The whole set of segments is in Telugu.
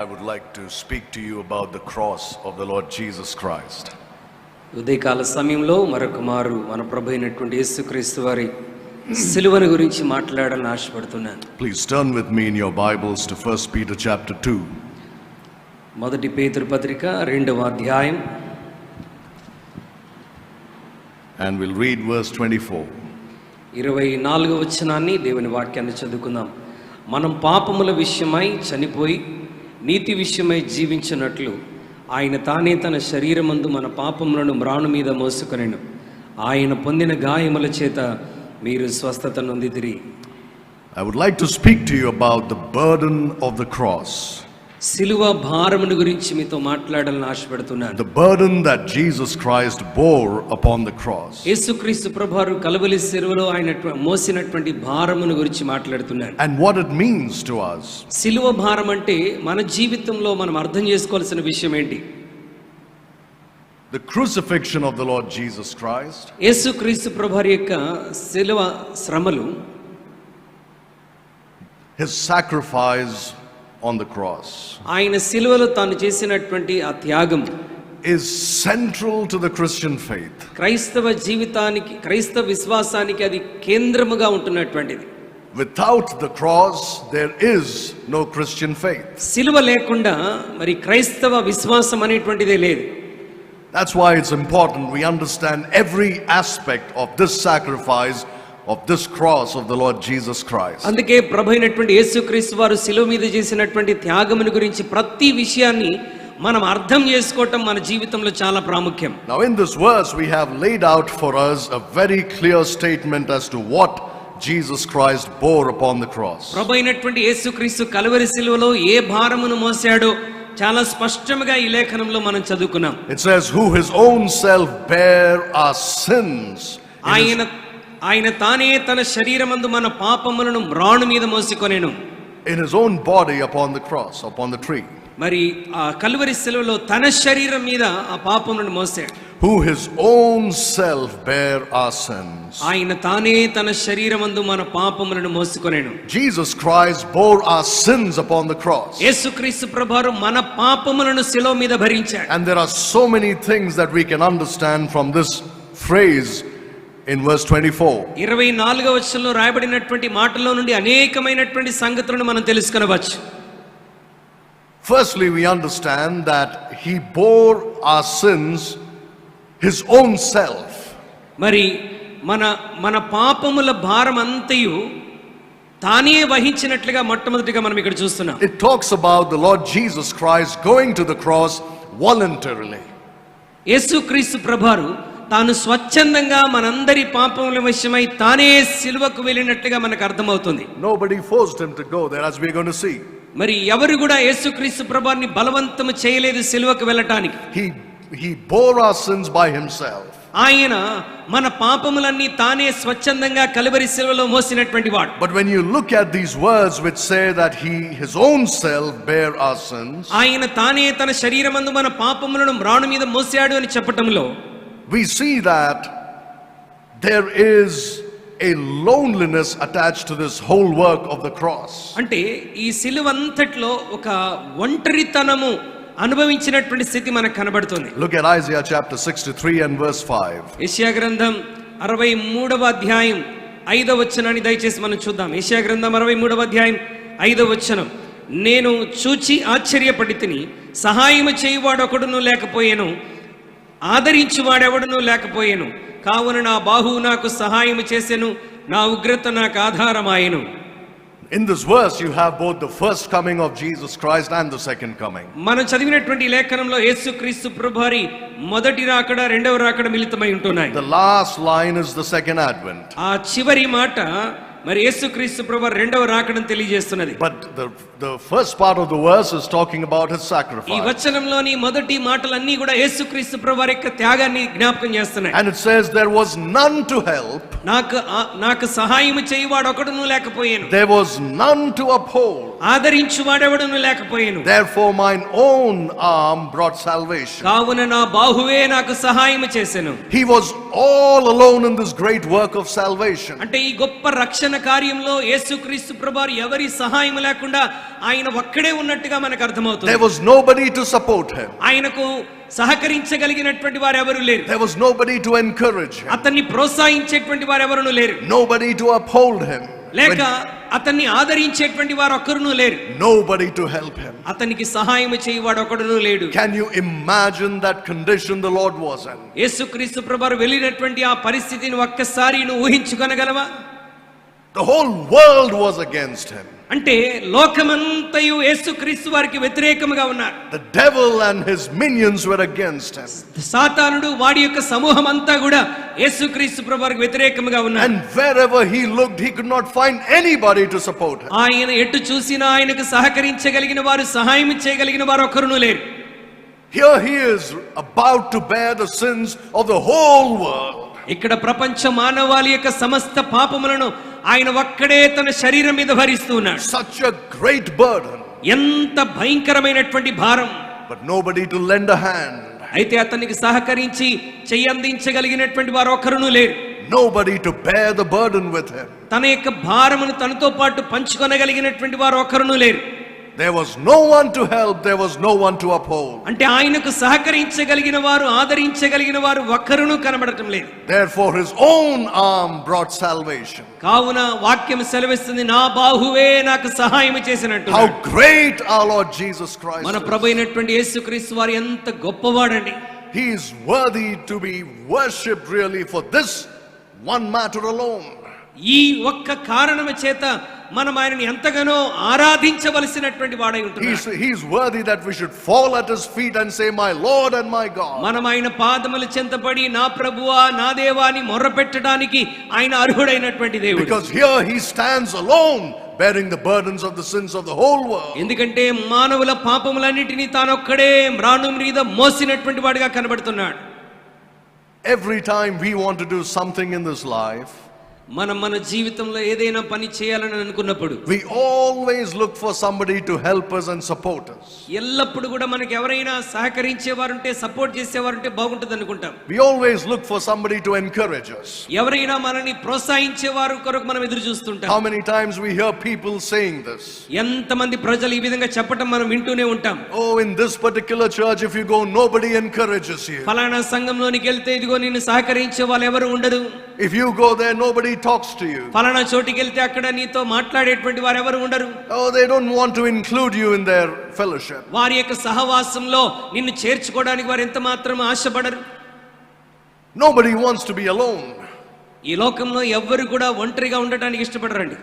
I would like to speak to you about the cross of the Lord Jesus Christ. ఉదయకాల సమయంలో మరొకమారు మన ప్రభు అయినటువంటి యేసుక్రీస్తు వారి సిలువను గురించి మాట్లాడాలని ఆశపడుతున్నాను. Please turn with me in your Bibles to 1 Peter chapter 2. మొదటి పేతురు పత్రిక 2వ అధ్యాయం and we'll read verse 24. 24వ వచనాన్ని దేవుని వాక్యాన్ని చదువుకుందాం. మనం పాపముల విషయమై చనిపోయి నీతి విషయమై జీవించినట్లు ఆయన తానే తన శరీరమందు మన పాపములను మ్రాను మీద మోసుకొనెను. ఆయన పొందిన గాయముల చేత మీరు స్వస్థత నొందితిరి. I would like to speak to you about the burden of the cross. సిలువ భారమును గురించి మీతో మాట్లాడాలని ఆశపడుతున్నాను. The burden that Jesus Christ bore upon the cross. యేసుక్రీస్తు ప్రభువారు కలువరి సిలువలో ఆయన మోసినటువంటి భారమును గురించి మాట్లాడుతున్నాను. And what it means to us. సిలువ భారం అంటే మన జీవితంలో మనం అర్థం చేసుకోవాల్సిన విషయం ఏంటి? The crucifixion of the Lord Jesus Christ. యేసుక్రీస్తు ప్రభువారి యొక్క సిలువ శ్రమలు, his sacrifice on the cross, ఆయన సిలువలో తాను చేసినటువంటి ఆ త్యాగం is central to the Christian faith. క్రైస్తవ జీవితానికి, క్రైస్తవ విశ్వాసానికి అది కేంద్రముగా ఉంటున్నటువంటిది. Without the cross there is no Christian faith. సిలువ లేకుండా మరి క్రైస్తవ విశ్వాసం అనేటువంటిదే లేదు. That's why it's important we understand every aspect of this sacrifice of this cross of the Lord Jesus Christ. అందుకే ప్రభు అయినటువంటి యేసుక్రీస్తు వారు సిలువ మీద చేసినటువంటి త్యాగమును గురించి ప్రతి విషయాన్ని మనం అర్థం చేసుకోవటం మన జీవితంలో చాలా ప్రాముఖ్యం. Now in this verse we have laid out for us a very clear statement as to what Jesus Christ bore upon the cross. ప్రభు అయినటువంటి యేసుక్రీస్తు కలువరి సిలువలో ఏ భారమును మోసాడో చాలా స్పష్టంగా ఈ లేఖనంలో మనం చదువుకున్నాం. It says who his own self bare our sins. ఆయన తానే తన శరీరమందు మన పాపములను మ్రాను మీద మోసికొనెను. In his own body upon the cross, upon the tree. మరి ఆ కలువరి సిలువలో తన శరీరం మీద ఆ పాపములను మోసాడు. Who his own self bare our sins. ఆయన తానే తన శరీరమందు మన పాపములను మోసుకొనెను. Jesus Christ bore our sins upon the cross. యేసుక్రీస్తు ప్రభువారు మన పాపములను సిలువ మీద భరించాడు. And there are so many things that we can understand from this phrase in verse 24. 24వ వచనంలో రాయబడినటువంటి మాటల్లో నుండి అనేకమైనటువంటి సంగతులను మనం తెలుసుకొనవచ్చు. Firstly, we understand that he bore our sins his own self. మరి మన పాపముల భారం అంతయు తానే వహించినట్లుగా మొట్టమొదటిగా మనం ఇక్కడ చూస్తున్నాం. It talks about the Lord Jesus Christ going to the cross voluntarily. యేసుక్రీస్తు ప్రభువారు తాను స్వచ్ఛందంగా మనందరి పాపముల విషయమై తానే సిలువకు వెళ్ళినట్లుగా మనకు అర్థమవుతుంది. Nobody forced him to go there, as we are going to see. మరి ఎవరు కూడా యేసుక్రీస్తు ప్రభువారిని బలవంతం చేయలేదు సిలువకు వెళ్ళటానికి. He bore our sins by himself. ఆయన మన పాపములన్నీ తానే స్వచ్ఛందంగా కలువరి సిలువలో మోసినటువంటి వాడు. But when you look at these words which say that he his own self bare our sins, ఆయన తానే తన శరీరమందు మన పాపములను మ్రాను మీద మోసాడు అని చెప్పటంలో we see that there is a loneliness attached to this whole work of the cross. అంటే ఈ సిలువ అంతట్లో ఒక ఒంటరితనము అనుభవించినటువంటి స్థితి మనకు కనబడుతుంది. Look at Isaiah chapter 63 and verse 5. యెషయా గ్రంథం 63వ అధ్యాయం 5వ వచనాన్ని దయచేసి మనం చూద్దాం. యెషయా గ్రంథం 63వ అధ్యాయం 5వ వచనం. నేను చూచి ఆశ్చర్యపడితిని, సహాయము చేయువాడు ఒకడును లేకపోయెను, ఆదరించువాడెవడును లేకపోయెను, కావున నా బాహువు నాకు సహాయము చేసెను, నా ఉగ్రత నాకు ఆధారమాయెను. In this verse you have both the first coming of Jesus Christ and the second coming. మనం చదివినటువంటి లేఖనంలో యేసుక్రీస్తు ప్రభువారి మొదటి రాకడ, రెండవ రాకడ మిళితమై ఉంటున్నాయి. The last line is the second advent. ఆ చివరి మాట మరి యేసుక్రీస్తు ప్రభువారి రెండవ రాకడను తెలియజేస్తున్నది. But the first part of the verse is talking about his sacrifice. ఈ వచనంలోని మొదటి మాటలన్నీ కూడా యేసుక్రీస్తు ప్రభువారి యొక్క త్యాగాన్ని జ్ఞాపకం చేస్తున్నాయి. And it says there was none to help. నాకు సహాయం చేయువాడు ఒకడును లేకపోయెను. There was none to uphold. ఆదరించు వాడెవడును లేకపోయెను. Therefore mine own arm brought salvation. కావున నా బాహువే నాకు సహాయం చేసెను. He was all alone in this great work of salvation. అంటే ఈ గొప్ప రక్షణ కార్యంలో యేసుక్రీస్తు ప్రభువారు ఎవరి సహాయం లేకుండా ఆయన ఒక్కడే ఉన్నట్టుగా మనకు అర్థమవుతుంది. There was nobody to support him. ఆయనకు సహకరించగలిగినటువంటి వారు ఎవరు లేరు. There was nobody to encourage him. అతన్ని ప్రోత్సహించేటువంటి వారు ఎవరును లేరు. Nobody to uphold him. లేక అతన్ని ఆదరించేటువంటి వారు ఒక్కరును లేరు. Nobody to help him. అతనికి సహాయం చేయవాడు ఒకడును లేడు. Can you imagine that condition the Lord was in? యేసుక్రీస్తు ప్రభువారు వెళ్ళినటువంటి ఆ పరిస్థితిని ఒక్కసారి నువ్వు ఊహించుకొనగలవా? The whole world was against him. అంటే లోకమంతయు యేసుక్రీస్తు వారికి వ్యతిరేకముగా ఉన్నారు. The devil and his minions were against him. సాతానుడు వాడి యొక్క సమూహం అంతా కూడా యేసుక్రీస్తు ప్రభువారికి వ్యతిరేకముగా ఉన్నారు. And wherever he looked, he could not find anybody to support him. ఆయన ఎటు చూసినా ఆయనకు సహకరించగలిగిన వారు, సహాయం చేయగలిగిన వారు ఒక్కరును లేరు. Here he is about to bear the sins of the whole world. ఇక్కడ ప్రపంచ మానవాళి యొక్క సమస్త పాపములను ఆయన ఒక్కడే తన శరీరం మీద భరిస్తూ ఉన్నాడు. Such a great burden. ఎంత భయంకరమైనటువంటి భారం. But nobody to lend a hand. అయితే అతనికి సహకరించి చెయ్యందించగలిగినటువంటి వారు ఒక్కరును లేరు. Nobody to bear the burden with him. తన యొక్క భారమును తనతో పాటు పంచుకొనగలిగినటువంటి వారు ఒక్కరును లేరు. There was no one to help, there was no one to uphold. అంటే ఆయనకు సహకరించగలిగిన వారు, ఆదరించగలిగిన వారు ఒక్కరును కనబడటం లేదు. Therefore his own arm brought salvation. కావున వాక్యం సెలవిస్తుంది, నా బాహువే నాకు సహాయం చేసినట్టు. How great our Lord Jesus Christ మన is. ప్రభు అయినటువంటి యేసుక్రీస్తు వారు ఎంత గొప్పవాడండి. He is worthy to be worshipped really for this one matter alone. ఈ ఒక్క కారణము చేత మనం ఆయనని ఎంతగానో ఆరాధించవలసినటువంటి వాడై ఉంటున్నాడు. He is worthy that we should fall at his feet and say, my Lord and my God. మనం ఆయన పాదముల చెంతపడి నా ప్రభువా నా దేవా అని మొర్రపెట్టడానికి ఆయన అర్హుడైనటువంటి దేవుడు. Because here he stands alone bearing the burdens of the sins of the whole world. ఎందుకంటే మానవుల పాపములన్నిటినీ తానొక్కడే మ్రాను మీద మోసినటువంటి వాడిగా కనబడుతున్నాడు. Every time we want to do something in this life, మనం మన జీవితంలో ఏదైనా పని చేయాలని అనుకున్నప్పుడు we always look for somebody to help us and support us. ఎల్లప్పుడు కూడా మనకి ఎవరైనా సహకరించేవారుంటే, సపోర్ట్ చేసేవారుంటే బాగుంటుంది అనుకుంటాం. We always look for somebody to encourage us. ఎవరైనా మనని ప్రోత్సహించేవారు కొరకు మనం ఎదురు చూస్తుంటాం. How many times we hear people saying this? ఎంతమంది ప్రజలు ఈ విధంగా చెప్పటం మనం వింటూనే ఉంటాం. Oh, in this particular church if you go, nobody encourages you. ఫలానా సంఘంలోనికి వెళ్తే ఇదిగో నిన్ను సహకరించే వాళ్ళు ఎవరు ఉండరు. If you go there, nobody talks to you. ఫలానా చోటికి వెళ్తే అక్కడ నీతో మాట్లాడేటువంటి వారు ఎవరు ఉండరు. Oh, they don't want to include you in their fellowship. వారి యొక్క సహవాసంలో నిన్ను చేర్చుకోవడానికి వారు ఎంత మాత్రం ఆశపడరు. Nobody wants to be alone. ఈ లోకంలో ఎవ్వరు కూడా ఒంటరిగా ఉండటానికి ఇష్టపడరండి.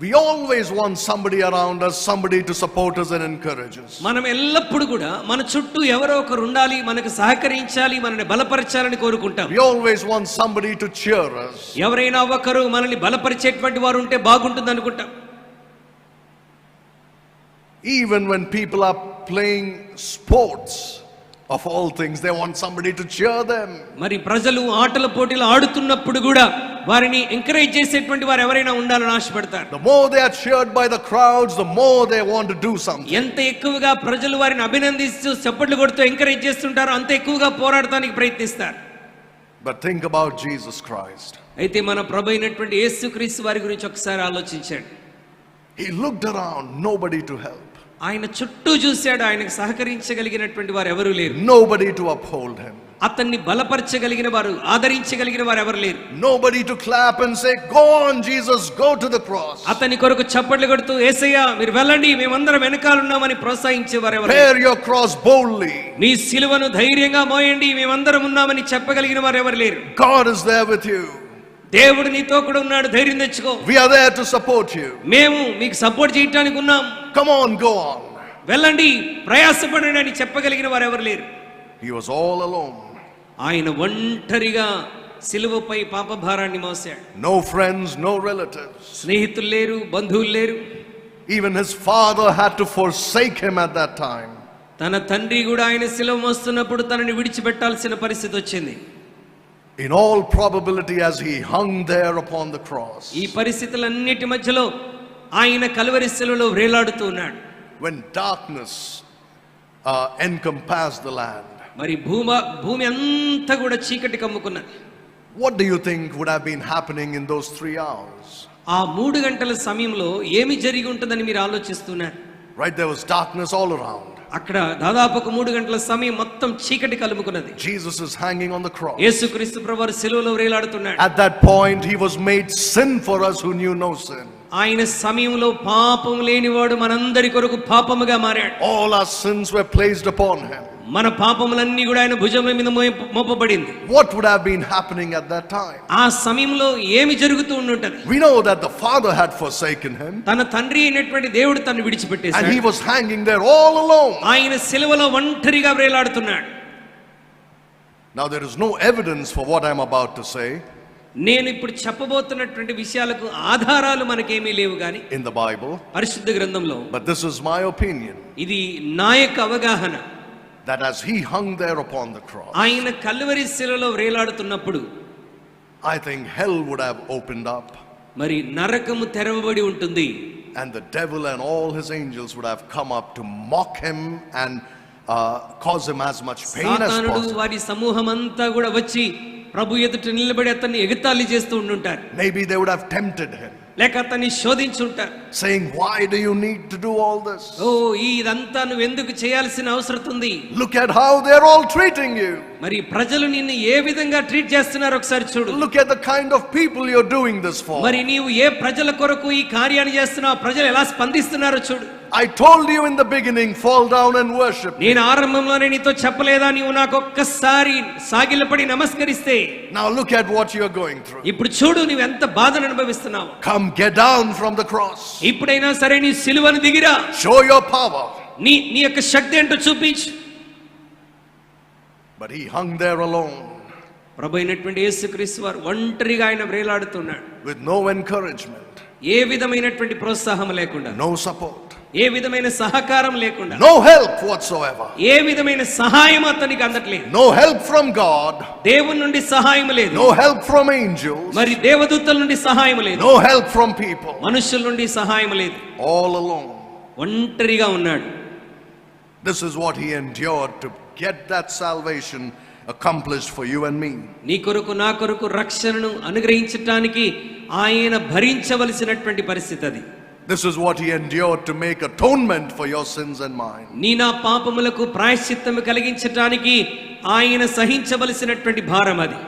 We always want somebody around us, somebody to support us and encourage us. మనం ఎల్లప్పుడు కూడా మన చుట్టూ ఎవరో ఒకరు ఉండాలి, మనకు సహకరించాలి, మనల్ని బలపరచాలని కోరుకుంటాం. We always want somebody to cheer us. ఎవరైనా ఒకరు మనల్ని బలపరిచేటువంటి వారు ఉంటే బాగుంటుంది అనుకుంటాం. Even when people are playing sports, of all things, they want somebody to cheer them. మరి ప్రజలు ఆటల పోటీలు ఆడుతున్నప్పుడు కూడా వారిని ఎంకరేజ్ చేసేటువంటి వారు ఎవరైనా ఉండాలని ఆశపడతారు. The more they are cheered by the crowds, the more they want to do something. ఎంత ఎక్కువగా ప్రజలు వారిని అభినందిస్తూ చప్పట్లు కొడుతూ ఎంకరేజ్ చేస్తుంటారో అంత ఎక్కువగా పోరాడటానికి ప్రయత్నిస్తారు. But think about Jesus Christ. అయితే మన ప్రభు అయినటువంటి యేసుక్రీస్తు వారి గురించి ఒకసారి ఆలోచించండి. He looked around, nobody to help. ఆయన చుట్టూ చూశాడు, ఆయనకు సహకరించగలిగినటువంటి వారు ఎవరు లేరు. Nobody to uphold him. అతన్ని బలపరచగలిగిన వారు, ఆదరించగలిగిన వారు ఎవరు లేరు. Nobody to clap and say, go on Jesus, go to the cross. అతని కొరకు చప్పట్లు కొడుతూ యేసయ్యా మీరు వెళ్ళండి మేమందరం వెనకాలన్నామని ప్రోత్సహించేవారు ఎవరు లేరు. Bear your cross boldly. నీ సిలువను ధైర్యంగా మోయండి మేమందరం ఉన్నామని చెప్పగలిగిన వారు ఎవరు లేరు. God is there with you. దేవుడు నీతో కూడా ఉన్నాడు, ధైర్యం తెచ్చుకో. We are there to support you. మేము మీకు సపోర్ట్ చేయడానికి ఉన్నాం. Come on, go on. వెళ్ళండి ప్రయాసపడండి అని చెప్పగలిగిన వారు ఎవరు లేరు. He was all alone. ఆయన ఒంటరిగా సిలువపై పాప భారాన్ని మోసాడు. No friends, no relatives. స్నేహితులు లేరు, బంధువులు లేరు. Even his father had to forsake him at that time. తన తండ్రి కూడా ఆయన సిలువ మోస్తున్నప్పుడు తనని విడిచిపెట్టాల్సిన పరిస్థితి వచ్చింది. In all probability, as he hung there upon the cross, ఈ పరిస్థితులన్నిటి మధ్యలో ఆయన కలువరి శిలువలో వేలాడుతూ ఉన్నాడు. when darkness encompassed the land. మరి భూమి అంతా కూడా చీకటి కమ్ముకున్నది. What do you think would have been happening in those 3 hours? ఆ 3 గంటల సమయంలో ఏమి జరిగి ఉంటుందని మీరు ఆలోచిస్తున్నారు? Right, there was darkness all around. అక్కడ దాదాపు ఒక 3 గంటల సమయం మొత్తం చీకటి కలుముకున్నది. Jesus is hanging on the cross. యేసుక్రీస్తు ప్రభువారు శిలువలో వేలాడుతున్నాడు. At that point he was made sin for us who knew no sin. ఆయన సమయంలో పాపం లేనివాడు మనందరి కొరకు పాపముగా మారాడు. All our sins were placed upon him. మన పాపములన్నీ కూడా ఆయన భుజముల మీద మోపబడింది. What would have been happening at that time? ఆ సమయంలో ఏమి జరుగుతూ ఉండుంటది? We know that the Father had forsaken him. తన తండ్రి అయినటువంటి దేవుడు తనను విడిచిపెట్టేశాడు. And he was hanging there all alone. ఆయన శిలువలో ఒంటరిగా వేలాడుతున్నాడు. Now there is no evidence for what I am about to say నేను ఇప్పుడు చెప్పబోతున్నటువంటి విషయాలకు ఆధారాలు మనకేమీ లేవు గాని in the Bible, పరిశుద్ధ గ్రంథంలో, but this is my opinion, ఇది నా యొక్క అవగాహన. that as he hung there upon the cross, ఆయన కల్వరి శిలువలో వేలాడుతున్నప్పుడు I think hell would have opened up, మరి నరకము తెరవబడి ఉంటుంది. and the devil and all his angels would have come up to mock him and cause him as much pain as సాతానుడు possible. వారి సమూహం అంతా కూడా వచ్చి ప్రభు ఎదుట నిలబడి అతన్ని ఎగతాళి చేస్తూ ఉండుంటారు. Maybe they would have tempted him, లేక అతన్ని శోధించుంటారు, saying, why do you need to do all this? ఇదంతా నువ్వు ఎందుకు చేయాల్సిన అవసరం ఉంది? Look at how they're all treating you. మరి ప్రజలు నిన్ను ఏ విధంగా ట్రీట్ చేస్తున్నారు ఒకసారి చూడు. Look at the kind of people you're doing this for. మరి నీవు ఏ ప్రజల కొరకు ఈ కార్యాన్ని చేస్తున్నావు, ప్రజలు ఎలా స్పందిస్తున్నారో చూడు. I told you in the beginning, fall down and worship. నేను ఆరంభంలోనే నీతో చెప్పలేదా, నీవు నాకు ఒక్కసారి సాగిలపడి నమస్కరిస్తే? Now look at what you're going through. ఇప్పుడు చూడు నువ్వు ఎంత బాధను అనుభవిస్తున్నావు. Come, get down from the cross. ఇప్పుడైనా సరే నీ సిలువను దిగిరా. Show your power. నీ యొక్క శక్తి ఏంటో చూపించు. But he hung there alone, ప్రభు అయినటువంటి యేసుక్రీస్తు వారు ఒంటరిగా ఆయన వేలాడుతున్నాడు. with no encouragement, ఏ విధమైనటువంటి ప్రోత్సాహం లేకుండా, no support, ఏ విధమైన సహకారం లేకుండా, no help whatsoever, ఏ విధమైన సహాయం అతనికి అందట్లేదు. no help from God, దేవుని నుండి సహాయం లేదు, no help from angels, మరి దేవదూతల నుండి సహాయం లేదు, no help from people, మనుషుల నుండి సహాయం లేదు. all alone. ఒంటరిగా ఉన్నాడు. This is what he endured to get that salvation accomplished for you and me. నీ కొరకు నా కొరకు రక్షణను అనుగ్రహించటానికి ఆయన భరించవలసినటువంటి పరిస్థితి అది. This is what he endured to make atonement for your sins and mine. నీ నా పాపములకు ప్రాయశ్చిత్తము కలిగించటానికి ఆయన సహించవలసినటువంటి భారం అది.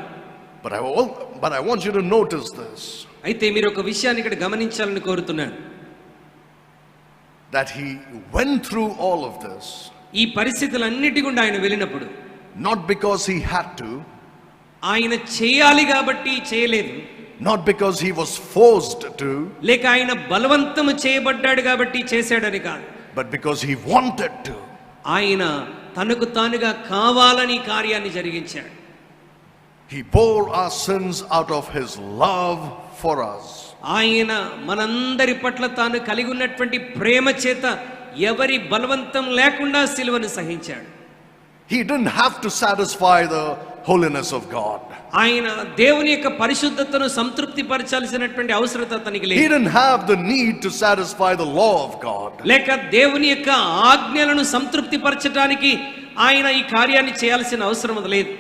But I want you to notice this, అయితే మీరు ఒక విషయాన్ని ఇక్కడ గమనించాలని కోరుతున్నాను. that he went through all of this ఈ పరిస్థితులన్నిటి గుండా ఆయన వెళ్ళినప్పుడు not because he had to, ఆయన చేయాలి కాబట్టి చేయలేదు, not because he was forced to, లేక ఆయన బలవంతము చేయబడ్డాడు కాబట్టి చేశాడని కాదు, but because he wanted to. ఆయన తనకు తానుగా కావాలని కార్యాన్ని జరిగించాడు. He bore our sins out of his love for us. ఆయన మనందరి పట్ల తాను కలిగి ఉన్నటువంటి ప్రేమ చేత ఎవరి బలవంతం లేకుండా సిలువను సహించాడు. He didn't have to satisfy the holiness of God. ఆయన దేవుని యొక్క పరిశుద్ధతను సంతృప్తి పరచాల్సినటువంటి అవసరత అతనికి He లేదు. didn't have the need to satisfy the law of God. లేక దేవుని యొక్క ఆజ్ఞలను సంతృప్తి పరచడానికి ఆయన ఈ కార్యాన్ని చేయాల్సిన అవసరం లేదు.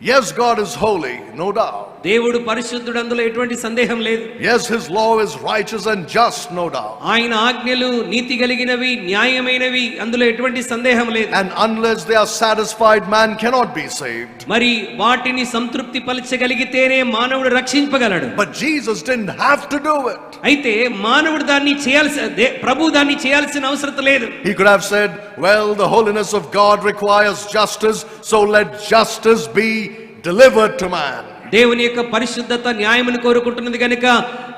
Yes, God is holy, no doubt. దేవుడు పరిశుద్ధుడు, అందులో ఎటువంటి సందేహం లేదు. Yes, his law is righteous and just, no doubt. ఆయన ఆజ్ఞలు నీతి కలిగినవి, న్యాయమైనవి, అందులో ఎటువంటి సందేహం లేదు. And unless they are satisfied, man cannot be saved. మరి వాటిని సంతృప్తి పరచగలిగితేనే మానవుడు రక్షింపగలడు. But Jesus didn't have to do it. అయితే మానవుడు దాన్ని ప్రభు దాన్ని చేయాల్సిన అవసరం లేదు. He could have said, well, the holiness of God requires justice, so let justice be delivered to man. దేవుని యొక్క పరిశుద్ధత న్యాయమును కోరుకుంటున్నది కనుక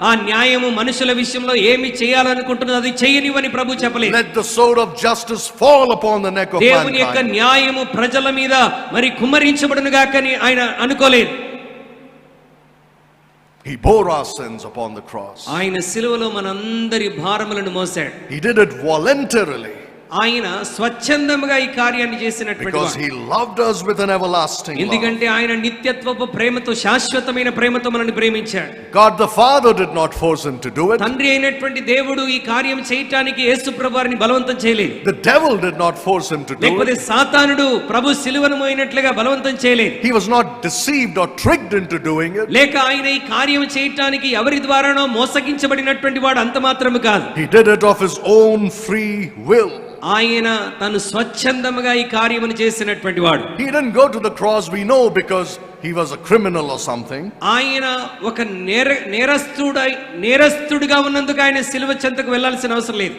ఆ న్యాయము మనుషుల విషయంలో ఏమి చేయాలనుకుంటున్నది అది చేయనివని ప్రభు చెప్పలేదు. Let the sword of justice fall upon the neck of దేవుని యొక్క mankind. న్యాయము ప్రజల మీద మరి కుమ్మరించబడును గాకని ఆయన అనుకోలేదు. He bore our sins upon the cross. ఆయన సిలువలో మనందరి భారములను మోసాడు. He did it voluntarily. ఆయన స్వచ్ఛందముగా ఈ కార్యాన్ని చేసినటువంటి because వాడు. he loved us with an everlasting love. ఎందుకంటే ఆయన నిత్యత్వపు ప్రేమతో, శాశ్వతమైన ప్రేమతో మనల్ని ప్రేమించాడు. God the Father did not force him to do it. తండ్రి అయినటువంటి దేవుడు ఈ కార్యం చేయటానికి యేసు ప్రభువారిని బలవంతం చేయలేదు. The devil did not force him to do లేకపోతే it. సాతానుడు ప్రభు సిలువను మోయినట్లుగా బలవంతం చేయలేదు. He was not deceived or tricked into doing it. లేక ఆయన ఈ కార్యం చేయటానికి ఎవరి ద్వారానో మోసగించబడినటువంటి వాడు అంత మాత్రమే కాదు. He did it of his own free will. ఆయన తను స్వచ్ఛందముగా ఈ కార్యమును చేసినటువంటి వాడు. He didn't go to the cross, we know, because he was a criminal or something. ఆయన ఒక నేరస్తుడిగా ఉన్నందుకు ఆయన సిలువ చెంతకు వెళ్ళాల్సిన అవసరం లేదు.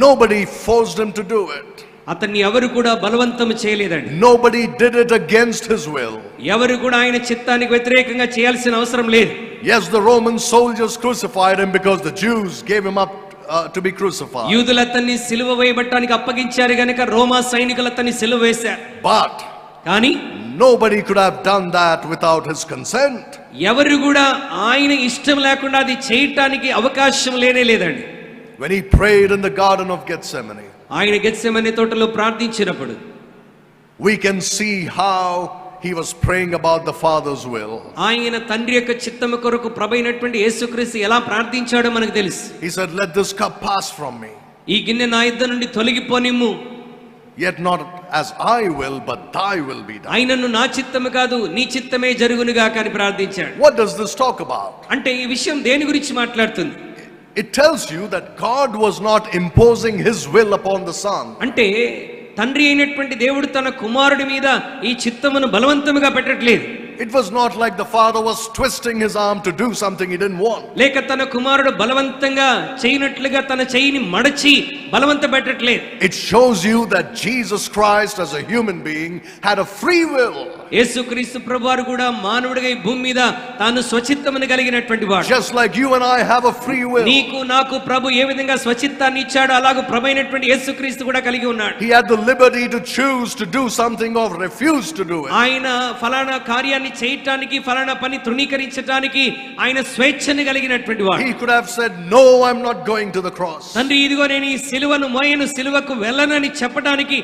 Nobody forced him to do it. అతన్ని ఎవరు కూడా బలవంతం చేయలేదండి. Nobody did it against his will. ఎవరు కూడా ఆయన చిత్తానికి వ్యతిరేకంగా చేయాల్సిన అవసరం లేదు. Yes, the Roman soldiers crucified him because the Jews gave him up to be crucified. యూదులు అతన్ని సిలువ వేయబట్టానికి అప్పగించారు గనుక రోమా సైనికులు అతన్ని సిలువ వేశారు. But కానీ nobody could have done that without his consent. ఎవరు కూడా ఆయన ఇష్టం లేకుండా అది చేయటానికి అవకాశం లేనే లేదండి. When he prayed in the Garden of Gethsemane, ఆయన గెత్సెమనే తోటలో ప్రార్థించినప్పుడు we can see how he was praying about the Father's will. ఆయన తండ్రి యొక్క చిత్తము కొరకు ప్రభైనటువంటి యేసుక్రీస్తు ఎలా ప్రార్థించాడో మనకు తెలుసు. He said, "Let this cup pass from me, ఈ గిన్నె నా యుద్ధ నుండి తొలగిపోనిమ్ము, yet not as I will, but thy will be done." ఆయనను నా చిత్తము కాదు నీ చిత్తమే జరుగునుగా అని ప్రార్థించాడు. What does this talk about? అంటే ఈ విషయం దేని గురించి మాట్లాడుతుంది? It tells you that God was not imposing his will upon the Son. అంటే తండ్రి అయినటువంటి దేవుడు తన కుమారుడి మీద ఈ చిత్తమును బలవంతముగా పెట్టట్లేదు. It was not like the Father was twisting his arm to do something he didn't want. లేక తన కుమారుడు బలవంతంగా చేయనట్లుగా తన చేయిని మడచి బలవంత పెట్టట్లేదు. It shows you that Jesus Christ as a human being had a free will. యేసుక్రీస్తు ప్రభువారు కూడా మానవుడిగా ఈ భూమి మీద తాను స్వచిత్తమును కలిగినటువంటి వాడు. Just like you and I have a free will. నీకు నాకు ప్రభు ఏ విధంగా స్వచిత్తాన్ని ఇచ్చాడో అలాగూ ప్రభువైనటువంటి యేసుక్రీస్తు కూడా కలిగి ఉన్నాడు. He had the liberty to choose to do something or refuse to do it. ఆయన ఫలానా కార్యాన్ని చేయటానికి, ఫలానా పని తృణీకరించడానికి ఆయన స్వేచ్ఛను కలిగినటువంటి వాడు. He could have said, "No, I'm not going to the cross." తండ్రి ఇదిగో నేను ఈ సిలువను మోయను, సిలువకు వెళ్ళనని చెప్పడానికి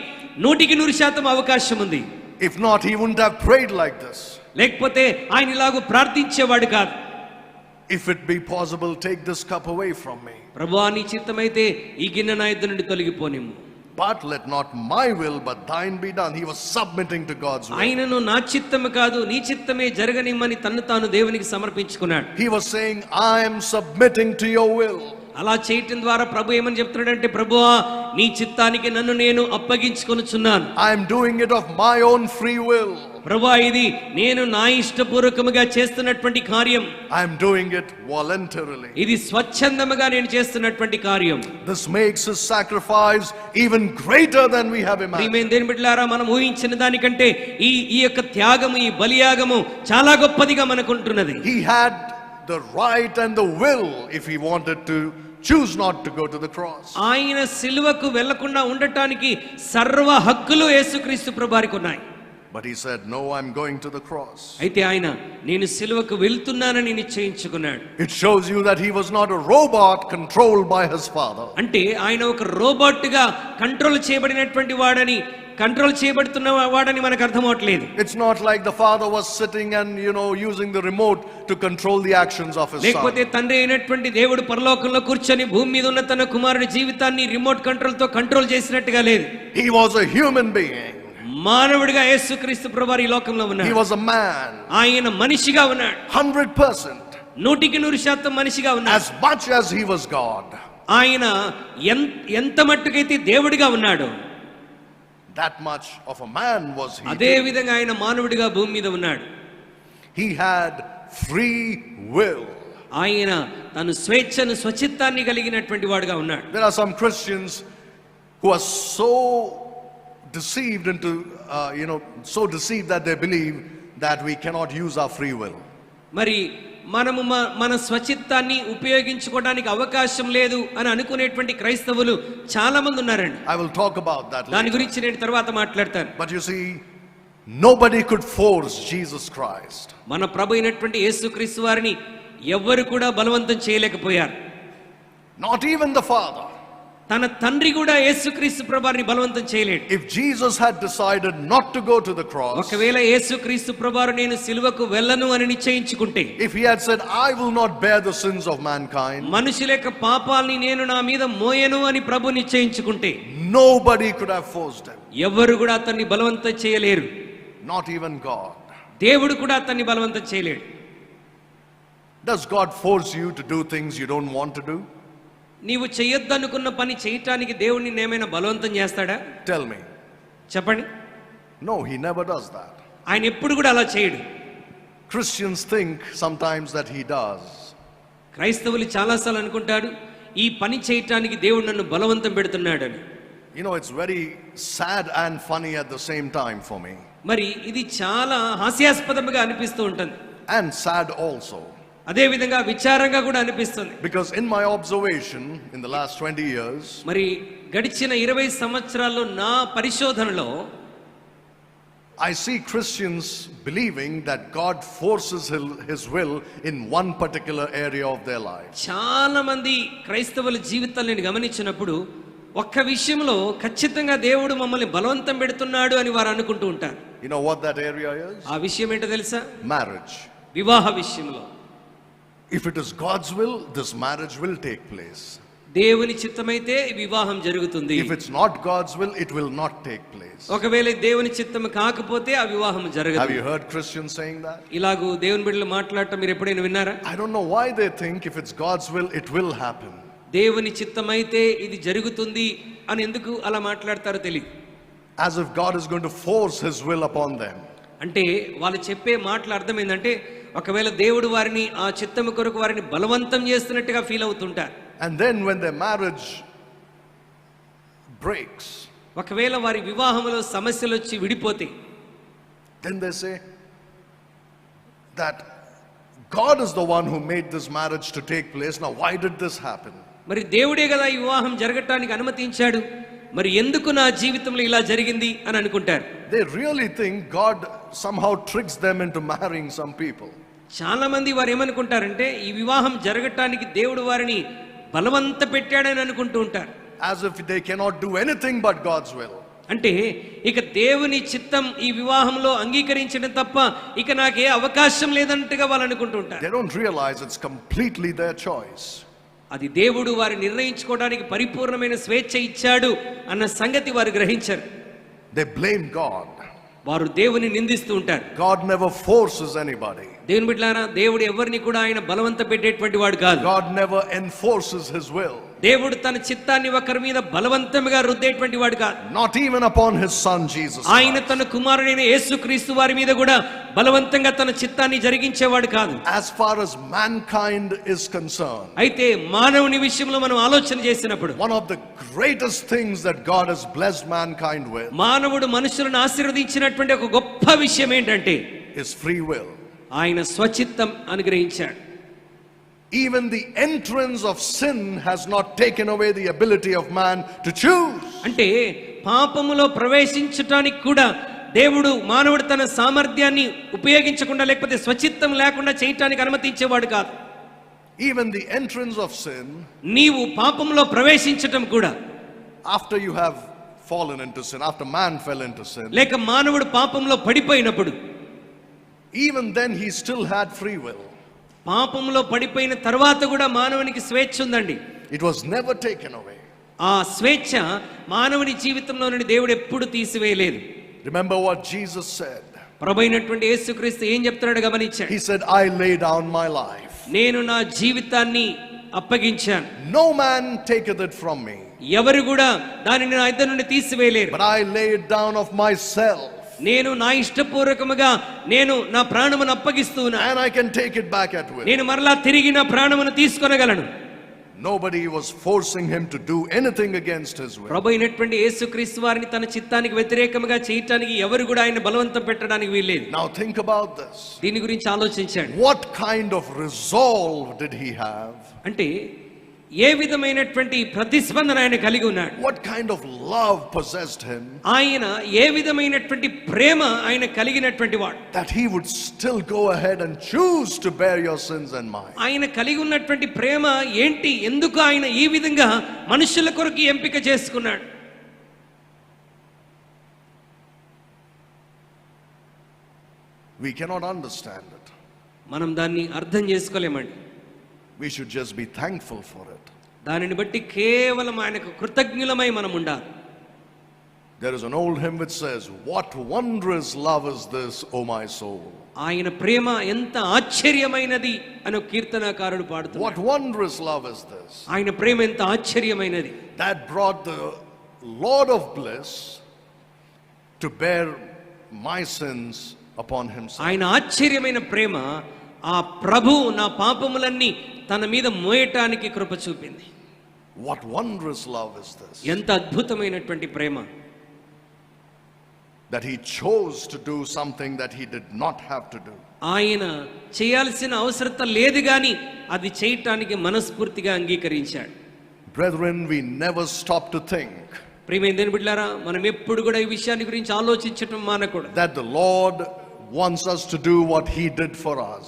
100% అవకాశం ఉంది. If not, he wouldn't have prayed like this. లేకపోతే ఆయన ఇలాగూ ప్రార్థించేవాడు కాదు. If it be possible, take this cup away from me. ప్రభువా నీ చిత్తమైతే ఈ గిన్నె నా యుద్ధ నుండి తొలగిపోనిమ్ము, But let not my will, but thine be done. He was submitting to God's will. ఆయనను నా చిత్తము కాదు నీ చిత్తమే జరగనిమ్మని తన్ను తాను దేవునికి సమర్పించుకున్నాడు. He was saying, "I am submitting to your will." అలా చేయటం ద్వారా ప్రభు ఏమని చెప్తున్నాడంటే, ప్రభువా నీ చిత్తానికి నన్ను నేను అప్పగించుకొనుచున్నాను. I am doing it of my own free will. ప్రభువా ఇది నేను నా ఇష్టపూర్వకముగా చేస్తున్నటువంటి కార్యం. I am doing it voluntarily. ఇది స్వచ్ఛందముగా నేను చేస్తున్నటువంటి కార్యం. This makes his sacrifice even greater than we have imagined. ప్రియమైన దేవుని బిడ్డలారా, మనం ఊహించిన దానికంటే ఈ యొక్క త్యాగము, ఈ బలియాగము చాలా గొప్పదిగా మనకుంటున్నది. He had the right and the will, if he wanted to, choose not to go to the cross. ఆయన సిలువకు వెళ్లకుండా ఉండటానికి సర్వ హక్కులు యేసుక్రీస్తు ప్రభువారికి ఉన్నాయి. But he said, "No, I'm going to the cross." అయితే ఆయన నేను సిలువకు వెళ్తున్నానని నిశ్చయించుకున్నాడు. It shows you that he was not a robot controlled by his Father. అంటే ఆయన ఒక రోబోట్ గా కంట్రోల్ చేయబడినటువంటి వాడని, కంట్రోల్ చేయబడుతున్న వాడని మనకు అర్థం అవట్లేదు. It's not like the Father was sitting and, using the remote to control the actions of his లేకపోతే Son. తండ్రి అయినటువంటి దేవుడు పరలోకంలో కూర్చొని భూమి మీద ఉన్న తన కుమారుడి జీవితాన్ని రిమోట్ కంట్రోల్ తో కంట్రోల్ చేసినట్టుగా లేదు. He was a human being. మానవుడిగా యేసుక్రీస్తు ప్రభువారు ఈ లోకంలో He ఉన్నాడు. was a man. ఆయన మనిషిగా ఉన్నాడు. 100%. 100% మనిషిగా ఉన్నాడు. As much as he was God, ఆయన ఎంత మట్టుకైతే దేవుడిగా ఉన్నాడు, that much of a man was he. అదే విధంగా ఆయన మానవుడిగా భూమి మీద ఉన్నాడు. He had free will. ఆయన తను స్వేచ్ఛను, స్వచిత్తాన్ని కలిగినటువంటి వాడుగా ఉన్నాడు. There are some Christians who are so deceived so deceived that they believe that we cannot use our free will. మరి మనము మన స్వచిత్తాన్ని ఉపయోగించుకోవడానికి అవకాశం లేదు అని అనుకునేటువంటి క్రైస్తవులు చాలా మంది ఉన్నారండి. I will talk about that దాని later. గురించి నేను తర్వాత మాట్లాడతాను. But you see, nobody could force Jesus Christ. మన ప్రభు అయినటువంటి యేసుక్రీస్తు వారిని ఎవ్వరు కూడా బలవంతం చేయలేకపోయారు. Not even the Father. తన తండ్రి కూడా యేసుక్రీస్తు ప్రభువారిని బలవంతం చేయలేడు. If Jesus had decided not to go to the cross, ఒకవేళ యేసుక్రీస్తు ప్రభువారు నేను సిలువకు వెళ్ళను అని నిశ్చయించుకుంటే, if he had said, I will not bear the sins of mankind, మనుషుల యొక్క పాపాల్ని నేను నా మీద మోయను అని ప్రభు నిశ్చయించుకుంటే, nobody could have forced him. ఎవరు కూడా అతన్ని బలవంతం చేయలేరు. Not even God. దేవుడు కూడా అతన్ని బలవంతం చేయలేడు. Does God force you to do things you don't want to do? నీవు చేయొద్దనుకున్న పని చేయటానికి దేవుడు నిన్ను ఏమైనా బలవంతం చేస్తాడా? Tell me. చెప్పండి. No, he never does that. ఆయన ఎప్పుడు కూడా అలా చేయడు. Christians think sometimes that he does. క్రైస్తవులు చాలాసార్లు అనుకుంటాడు ఈ పని చేయటానికి దేవుడు నన్ను బలవంతం పెడుతున్నాడని. You know, it's very sad and funny at the same time for me. మరి ఇది చాలా హాస్యాస్పదంగా అనిపిస్తూ ఉంటుంది. And sad also. అదే విధంగా విచారంగా కూడా అనిపిస్తుంది. Because in my observation in the last 20 years, మరి గడిచిన 20 సంవత్సరాల్లో నా పరిశోధనలో I see Christians believing that God forces his will in one particular area of their lives. చాలా మంది క్రైస్తవుల జీవితాలను గమనించినప్పుడు ఒక్క విషయంలో ఖచ్చితంగా దేవుడు మమ్మల్ని బలవంతం పెడుతున్నాడు అని వారు అనుకుంటూ ఉంటారు. You know what that area is? ఆ విషయం ఏంటో తెలుసా? Marriage. వివాహ విషయంలో. If it is God's will, this marriage will take place. దేవుని చిత్తమైతే వివాహం జరుగుతుంది. If it's not God's will, it will not take place. ఒకవేళ దేవుని చిత్తం కాకపోతే ఆ వివాహం జరగదు. Have you heard Christians saying that? ఇలాగూ దేవుని బిడ్డలు మాట్లాడటం మీరు ఎప్పుడైనా విన్నారా? I don't know why they think if it's God's will, it will happen. దేవుని చిత్తమైతే ఇది జరుగుతుంది అని ఎందుకు అలా మాట్లాడతారో తెలియదు. As if God is going to force his will upon them. అంటే వాళ్ళు చెప్పే మాటల అర్థం ఏంటంటే ఒకవేళ దేవుడు వారిని ఆ చిత్తము కొరకు వారిని బలవంతం చేస్తున్నట్టుగా ఫీల్ అవుతుంటారు. And then when their marriage breaks, ఒకవేళ వారి వివాహంలో సమస్యలు వచ్చి విడిపోతే, then they say that God is the one who made this marriage to take place. Now why did this happen? మరి దేవుడే కదా ఈ వివాహం జరగటానికి అనుమతించాడు, మరి ఎందుకు నా జీవితంలో ఇలా జరిగింది అని అనుకుంటారు. They really think God somehow tricks them into marrying some people. చాలా మంది వారు ఏమనుకుంటారంటే ఈ వివాహం జరగటానికి దేవుడు వారిని బలవంత పెట్టాడని అనుకుంటూ ఉంటారు. As if they cannot do anything but God's will. అంటే ఇక దేవుని చిత్తం ఈ వివాహంలో అంగీకరించడం తప్ప ఇక నాకే అవకాశం లేదంటగా వాళ్ళు అనుకుంటూ ఉంటారు. They don't realize it's completely their choice. అది దేవుడు వారి నిర్ణయించుకోవడానికి పరిపూర్ణమైన స్వేచ్ఛ ఇచ్చాడు అన్న సంగతి వారు గ్రహించరు. They blame God. వారు దేవుని నిందిస్తూ ఉంటారు. God never forces anybody. దేవుని బిడ్డలారా, దేవుడు ఎవరిని కూడా ఆయన బలవంత పెట్టేటువంటి వాడు కాదు. God never enforces his will. దేవుడు తన చిత్తాన్ని ఒకరి మీద బలవంతంగా రుద్దేటువంటి వాడు కాదు. Not even upon his son Jesus. ఆయన తన కుమారుడైన యేసుక్రీస్తు వారి మీద కూడా బలవంతంగా తన చిత్తాన్ని జరిగించేవాడు కాదు. As far as mankind is concerned, అయితే మానవుని విషయంలో మనం ఆలోచన చేసినప్పుడు one of the greatest things that God has blessed mankind with మానవుడు మనుషులను ఆశీర్వదించినటువంటి ఒక గొప్ప విషయం ఏంటంటే is free will. ఆయన స్వచిత్తం అనుగ్రహించాడు. Even the entrance of sin has not taken away the ability of man to choose. అంటే పాపములో ప్రవేశించటానికి కూడా దేవుడు మానవుడు తన సామర్థ్యాన్ని ఉపయోగించకుండా లేకపోతే స్వచిత్తం లేకుండా చేయటానికి అనుమతించేవాడు కాదు. Even the entrance of sin, నీవు పాపములో ప్రవేశించటం కూడా, after you have fallen into sin, after man fell into sin, లేక మానవుడు పాపంలో పడిపోయినప్పుడు, even then he still had free will. పాపంలో పడిపోయిన తర్వాత కూడా మానవునికి స్వేచ్ఛ ఉందండి. It was never taken away. ఆ స్వేచ్ఛ మానవుని జీవితంలో నుండి దేవుడు ఎప్పుడు తీసివేయలేదు. Remember what Jesus said. ప్రభువైనటువంటి యేసుక్రీస్తు ఏం చెప్తున్నాడు గమనించండి. He said, I lay down my life. నేను నా జీవితాన్ని అప్పగించాను. No man taketh it from me. ఎవరు కూడా దానిని నా ఇద్దరి నుండి తీసివేయలేరు. But I lay it down of myself. నేను నా ఇష్టపూర్వకముగా నేను నా ప్రాణమును అప్పగిస్తున్నా. And I can take it back at will. నేను మరలా తిరిగి నా ప్రాణమును తీసుకొనగలను. Nobody was forcing him to do anything against his will. ప్రభువైనటువంటి యేసుక్రీస్తు వారిని తన చిత్తానికి వ్యతిరేకంగా చేయటానికి ఎవరు కూడా ఆయన బలవంతం పెట్టడానికి వీల్లేదు. Now think about this. దీని గురించి ఆలోచించండి. What kind of resolve did he have? అంటే ఏ విధమైనటువంటి ప్రతిస్పందన ఆయన కలిగి ఉన్నాడు? What kind of love possessed him? ఆయన ఏ విధమైనటువంటి ప్రేమ ఆయన కలిగినటువంటి వాడు? That he would still go ahead and choose to bear your sins and mine. ఆయన కలిగి ఉన్నటువంటి ప్రేమ ఏంటి? ఎందుకు ఆయన ఈ విధంగా మనుషుల కొరకు ఎంపిక చేసుకున్నాడు? We cannot understand it. మనం దాన్ని అర్థం చేసుకోలేమండి. We should just be thankful for it. దానిని బట్టి కేవలం ఆయనకు కృతజ్ఞులమై మనం ఉండాలి. There is an old hymn which says, "What wondrous love is this, O my soul." ఆయన ప్రేమ ఎంత ఆశ్చర్యమైనది అని కీర్తనకారుడు పాడుతున్నాడు. What wondrous love is this? ఆయన ప్రేమ ఎంత ఆశ్చర్యమైనది. That brought the Lord of bliss to bear my sins upon himself. ఆయన ఆశ్చర్యమైన ప్రేమ ఆ ప్రభు నా పాపములన్నీ తన మీద మోయటానికి కృప చూపింది. What wondrous love is this? ఎంత అద్భుతమైనటువంటి ప్రేమ. That he chose to do something that he did not have to do. ఆయన చేయాల్సిన అవసరత లేదు గాని అది చేయటానికి మనస్ఫూర్తిగా అంగీకరించాడు. Brethren, we never stop to think ప్రియమైన దేవుని బిడ్డలారా, మనం ఎప్పుడు కూడా ఈ విషయాన్ని గురించి ఆలోచించటం మానకూడదు. that the Lord wants us to do what he did for us.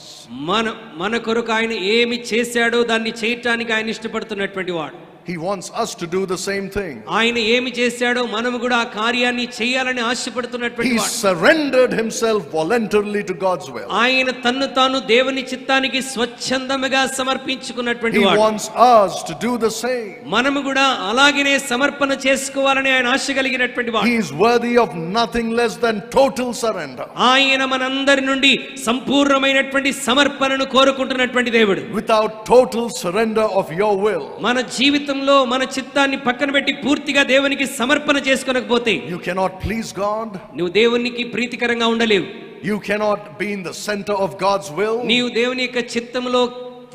మన కొరకు ఆయన ఏమి చేశాడో దాన్ని చేయటానికి ఆయన ఇష్టపడుతున్నటువంటి వాడు. He wants us to do the same thing. ఆయన ఏమి చేశాడో మనము కూడా ఆ కార్యాన్ని చేయాలని ఆశపడుతున్నటువంటి He వాడు. surrendered himself voluntarily to God's will. ఆయన తన్ను తాను దేవుని చిత్తానికి స్వచ్ఛందముగా సమర్పించుకున్నటువంటి He వాడు. wants us to do the same. మనము కూడా అలాగనే సమర్పణ చేసుకోవాలని ఆయన ఆశ కలిగినటువంటి వాడు. He is worthy of nothing less than total surrender. ఆయన మనందరి నుండి సంపూర్ణమైనటువంటి సమర్పణను కోరుకుంటున్నటువంటి దేవుడు. Without total surrender of your will, మన జీవితంలో మన చిత్తాన్ని పక్కన పెట్టి పూర్తిగా దేవునికి సమర్పణ చేసుకోనకపోతే you cannot please God. నువ్వు దేవునికి ప్రీతికరంగా ఉండలేవు. You cannot be in the center of God's will. నీవు దేవుని యొక్క చిత్తములో,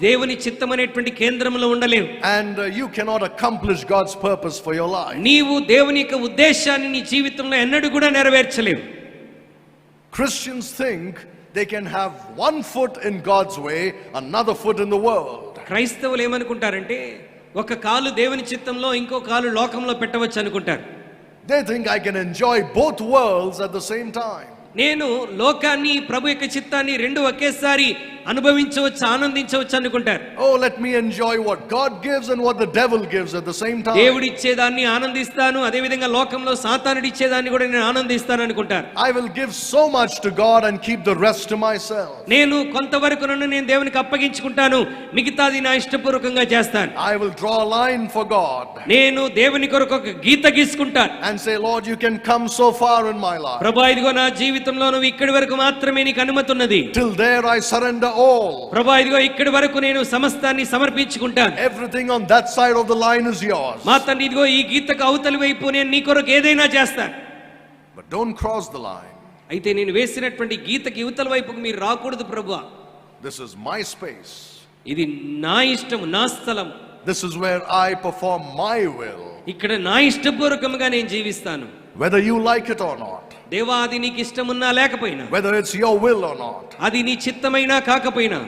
దేవుని చిత్తం అనేటువంటి కేంద్రంలో ఉండలేవు. And you cannot accomplish God's purpose for your life. నీవు దేవుని యొక్క ఉద్దేశాన్ని నీ జీవితంలో ఎన్నడూ కూడా నెరవేర్చలేవు. Christians think they can have one foot in God's way, another foot in the world. క్రైస్తవులు ఏమనుకుంటారంటే ఒక కాలు దేవుని చిత్తంలో ఇంకో కాలు లోకంలో పెట్టవచ్చు అనుకుంటారు. They think I can enjoy both worlds at the same time. నేను లోకాన్ని ప్రభు యొక్క చిత్తాన్ని రెండు ఒకేసారి అనుభవించవచ్చు, ఆనందించవచ్చు అనుకుంటారు. Oh, let me enjoy what God gives and what the devil gives at the same time. దేవుడు ఇచ్చేదాన్ని ఆనందిస్తాను, అదే విధంగా లోకంలో సాతానుడు ఇచ్చేదాన్ని కూడా నేను ఆనందిస్తాను అనుకుంటారు. I will give so much to God and keep the rest to myself. నేను కొంతవరకు నన్ను నేను దేవునికి అప్పగించుకుంటాను, మిగతాది నా ఇష్టపూర్వకంగా చేస్తాను. I will draw a line for God నేను దేవుని కొరకు ఒక గీత గీసుకుంటాను. and say, Lord, you can come so far in my life. ప్రభా, ఇదిగో నా జీవితంలో నువ్వు ఇక్కడి వరకు మాత్రమే నీకు అనుమతి ఉన్నది. Till there I surrender all. ప్రభా, ఇదిగో ఇక్కడి వరకు నేను సమస్తాన్ని సమర్పించుకుంటాను. Everything on that side of the line is yours. మా తండ్రి, ఇదిగో ఈ గీతకు అవతలి వైపు నేను నీ కొరకు ఏదైనా చేస్తాను. But don't cross the line. అయితే నేను వేసినటువంటి గీతకి యువతల వైపుకు మీరు రాకూడదు ప్రభువా. This is my space. ఇది నా ఇష్టం, నా స్థలం. This is where I perform my will. ఇక్కడ నా ఇష్టపూర్వకంగా నేను జీవిస్తాను. Whether you like it or not. దేవా, అది నీకు ఇష్టమున్నా లేకపోయినా, Whether it's your will or not. అది నీ చిత్తమైనా కాకపోయినా,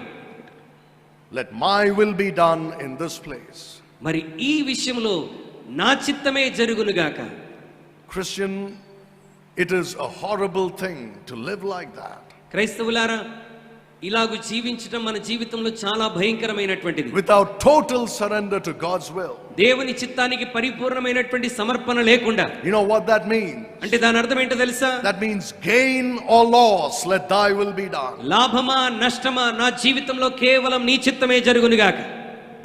Let my will be done in this place. మరి ఈ విషయంలో నా చిత్తమే జరుగునుగాక. Christian, it is a horrible thing to live like that. క్రైస్తవులారా, ఇలాగు జీవించడం మన జీవితంలో చాలా భయంకరమైనటువంటిది. Without total surrender to God's will. దేవుని చిత్తానికి పరిపూర్ణమైనటువంటి సమర్పణ లేకుండా. You know what that means? అంటే దాని అర్థం ఏంటో తెలుసా? That means gain or loss, let thy will be done. లాభమా నష్టమా, నా జీవితంలో కేవలం నీ చిత్తమే జరుగునుగాక.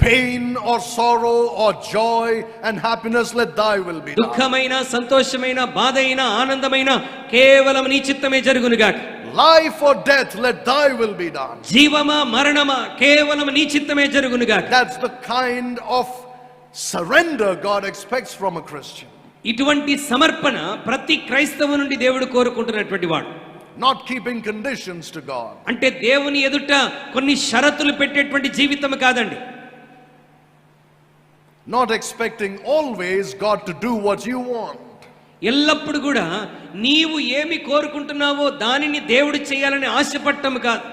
Pain or sorrow or joy and happiness, let thy will be done. దుఃఖమైన, సంతోషమైన, బాధైన, ఆనందమైన కేవలం నీ చిత్తమే జరుగునుగాక. Life or death, let thy will be done. జీవమా మరణమా కేవలం నీ చిత్తమే జరుగునుగాక. That's the kind of surrender God expects from a Christian. ఇటువంటి సమర్పణ ప్రతి క్రైస్తవు నుండి దేవుడు కోరుకుంటున్నటువంటి వాడు. Not keeping conditions to God. అంటే దేవుని ఎదుట కొన్ని షరతులు పెట్టేటువంటి జీవితం కాదండి. Not expecting always God to do what you want. ఎల్లప్పుడు కూడా నీవు ఏమి కోరుకుంటున్నావో దానిని దేవుడు చేయాలని ఆశపడటం కాదు.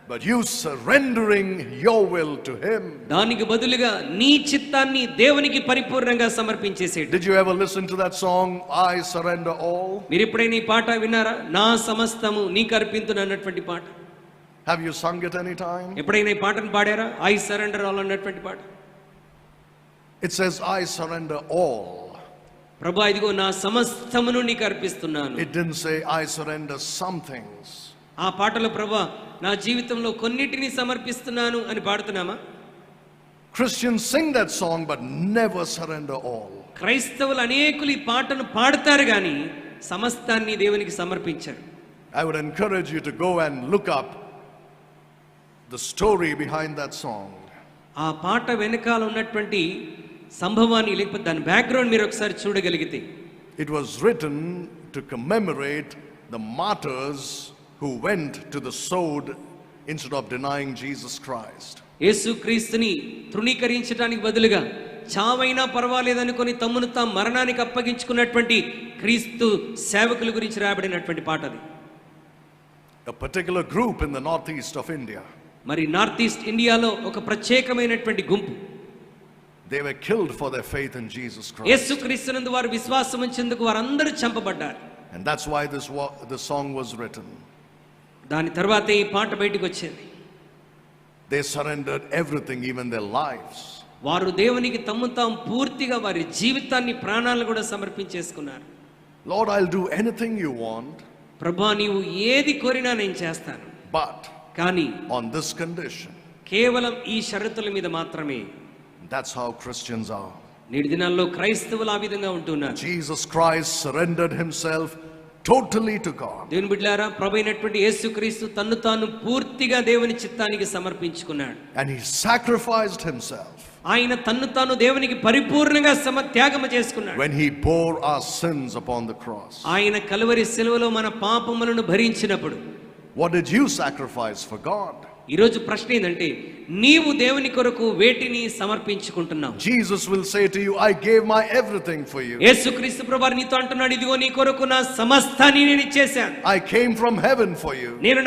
but you surrendering your will to him. దానికి బదులుగా నీ చిత్తాన్ని దేవునికి పరిపూర్ణంగా సమర్పించేసేడు. Did you ever listen to that song, I surrender all? మీరు ఎప్పుడైనా ఈ పాట విన్నారా? నా సమస్తము నీకు అర్పింతును అన్నటువంటి పాట. Have you sung it any time? ఎప్పుడైనా ఈ పాటను పాడారా? ఐ సరెండర్ ఆల్ అన్నటువంటి పాట. It says, I surrender all. ప్రభువా ఇదిగో నా సమస్తమును నీకు అర్పిస్తున్నాను. It didn't say, I surrender some things. ఆ పాటలో ప్రభువా నా జీవితంలో కొన్నిటిని సమర్పిస్తున్నాను అని పాడుతున్నామా? Christians sing that song but never surrender all. క్రైస్తవులు అనేకులు ఈ పాటను పాడతారు కానీ సమస్తాన్ని దేవునికి సమర్పించారు. I would encourage you to go and look up the story behind that song. ఆ పాట వెనకాల ఉన్నటువంటి సంభవాన్ని లేకపోతే దాని బ్యాక్గ్రౌండ్ మీరు ఒకసారి చూడగలిగితే, It was written to commemorate the martyrs who went to the sword instead of denying Jesus Christ. యేసుక్రీస్తుని తృణీకరించడానికి బదులుగా చావైనా పర్వాలేదనుకొని తమ్మును తాము మరణానికి అప్పగించుకున్నటువంటి క్రీస్తు సేవకుల గురించి రాయబడినటువంటి పాట అది. A particular group in the northeast of India. మరి నార్త్ ఈస్ట్ ఇండియాలో ఒక ప్రత్యేకమైనటువంటి గుంపు, They were killed for their faith in Jesus Christ. యేసుక్రీస్తునందు వారు విశ్వాసం ఉంచేందుకు వారందరూ చంపబడ్డారు. And that's why this song was written. దాని తర్వాతే ఈ పాట బయటకు వచ్చింది. They surrendered everything, even their lives. వారు దేవునికి తమ్ము తాము పూర్తిగా వారి జీవితాన్ని ప్రాణాలను కూడా సమర్పించేసుకున్నారు. Lord, I'll do anything you want. ప్రభువా నీవు ఏది కోరినా నేను చేస్తాను, But కానీ on this condition. కేవలం ఈ షరతుల మీద మాత్రమే. That's how Christians are. నేటి దినాల్లో క్రైస్తవులు ఆ విధంగా ఉంటున్నారు. Jesus Christ surrendered himself totally to God. దేవుని బిడ్డలారా, ప్రభువైనటువంటి యేసుక్రీస్తు తన్ను తాను పూర్తిగా దేవుని చిత్తానికి సమర్పించుకున్నాడు. And he sacrificed himself. ఆయన తన్ను తాను దేవునికి పరిపూర్ణంగా త్యాగము చేసుకున్నాడు. When he bore our sins upon the cross. ఆయన కలువరి శిలువలో మన పాపములను భరించినప్పుడు. What did you sacrifice for God? ఈరోజు ప్రశ్న ఏంటంటే, నీవు దేవుని కొరకు వేటిని సమర్పించుకుంటున్నావు? Jesus will say to you, I gave my everything for you. యేసుక్రీస్తు ప్రభువు నీతో అంటున్నాడు, ఇదిగో నీ కొరకు నా సమస్తాన్ని నేను ఇచ్చేశాను. I came from heaven for you. నేను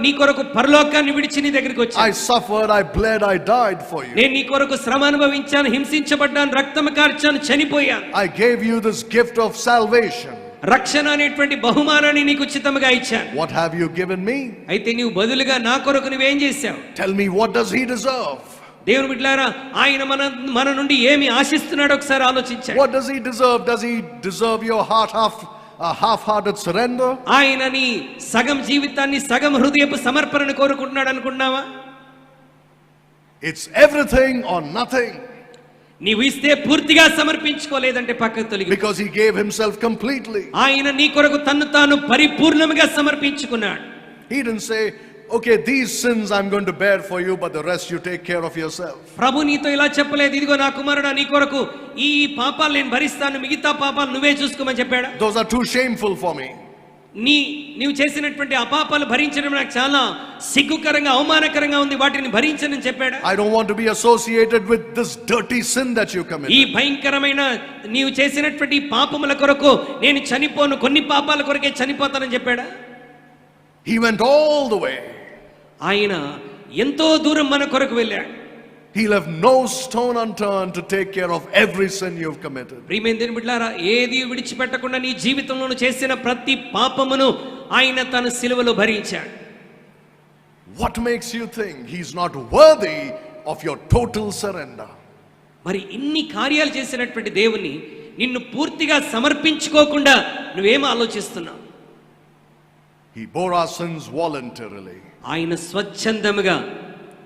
నీ కొరకు పరలోకాన్ని విడిచి నీ దగ్గరికి వచ్చాను. I suffered, I bled, I died for you. నేను నీ కొరకు శ్రమ అనుభవించాను, హింసించబడ్డాను, రక్తము కార్చాను, చనిపోయాను. I gave you this gift of salvation. రక్షణ అనేటువంటి బహుమానాన్ని నీకు ఉచితముగా ఇచ్చాను. What have you given me? అయితే నీవు బదులుగా నా కొరకు నువ్వేం చేశావు? Tell me, what does he deserve? దేవుని బిడ్డలారా, ఆయన మన నుండి ఏమి ఆశిస్తున్నాడో ఒకసారి ఆలోచించండి. What does he deserve? Does he deserve your half-hearted surrender? ఆయన నీ సగం జీవితాన్ని, సగం హృదయపు సమర్పణను కోరుకుంటున్నాడు అనుకున్నావా? It's everything or nothing. నీవు ఇస్తే పూర్తిగా సమర్పించుకోలేదంటే పక్కకు తొలగి. Because he gave himself completely. ఆయన నీ కొరకు తన్ను తాను పరిపూర్ణంగా సమర్పించుకున్నాడు. He didn't say, okay, these sins I'm going to bear for you, but the rest you take care of yourself. ప్రభు నీతో ఇలా చెప్పలేదు, ఇదిగో నా కుమారుడా నీ కొరకు ఈ పాపాలు నేను భరిస్తాను, మిగతా పాపాలు నువ్వే చూసుకోమని చెప్పాడా? Those are too shameful for me. నీవు చేసినటువంటి అపాపాలు భరించడం నాకు చాలా సిగ్గుకరంగా, అవమానకరంగా ఉంది, వాటిని భరించనని చెప్పాడా? I don't want to be associated with this dirty sin that you commit. ఈ భయంకరమైన నీవు చేసినటువంటి పాపముల కొరకు నేను చనిపోను, కొన్ని పాపాల కొరకే చనిపోతానని చెప్పాడా? He went all the way. ఆయన ఎంతో దూరం మన కొరకు వెళ్ళాడు. He left no stone unturned to take care of every sin you've committed. ప్రియమైన దేవుని బిడ్డలారా, ఏది విడిచిపెట్టకుండా నీ జీవితంలో చేసిన ప్రతి పాపమును ఆయన తన సిలువలో భరించాడు. What makes you think he's not worthy of your total surrender? మరి ఇన్ని కార్యాలు చేసినటువంటి దేవుని నిన్ను పూర్తిగా సమర్పించుకోకుండా నువ్వేం ఆలోచిస్తున్నావు? He bore our sins voluntarily. ఆయన స్వచ్ఛందముగా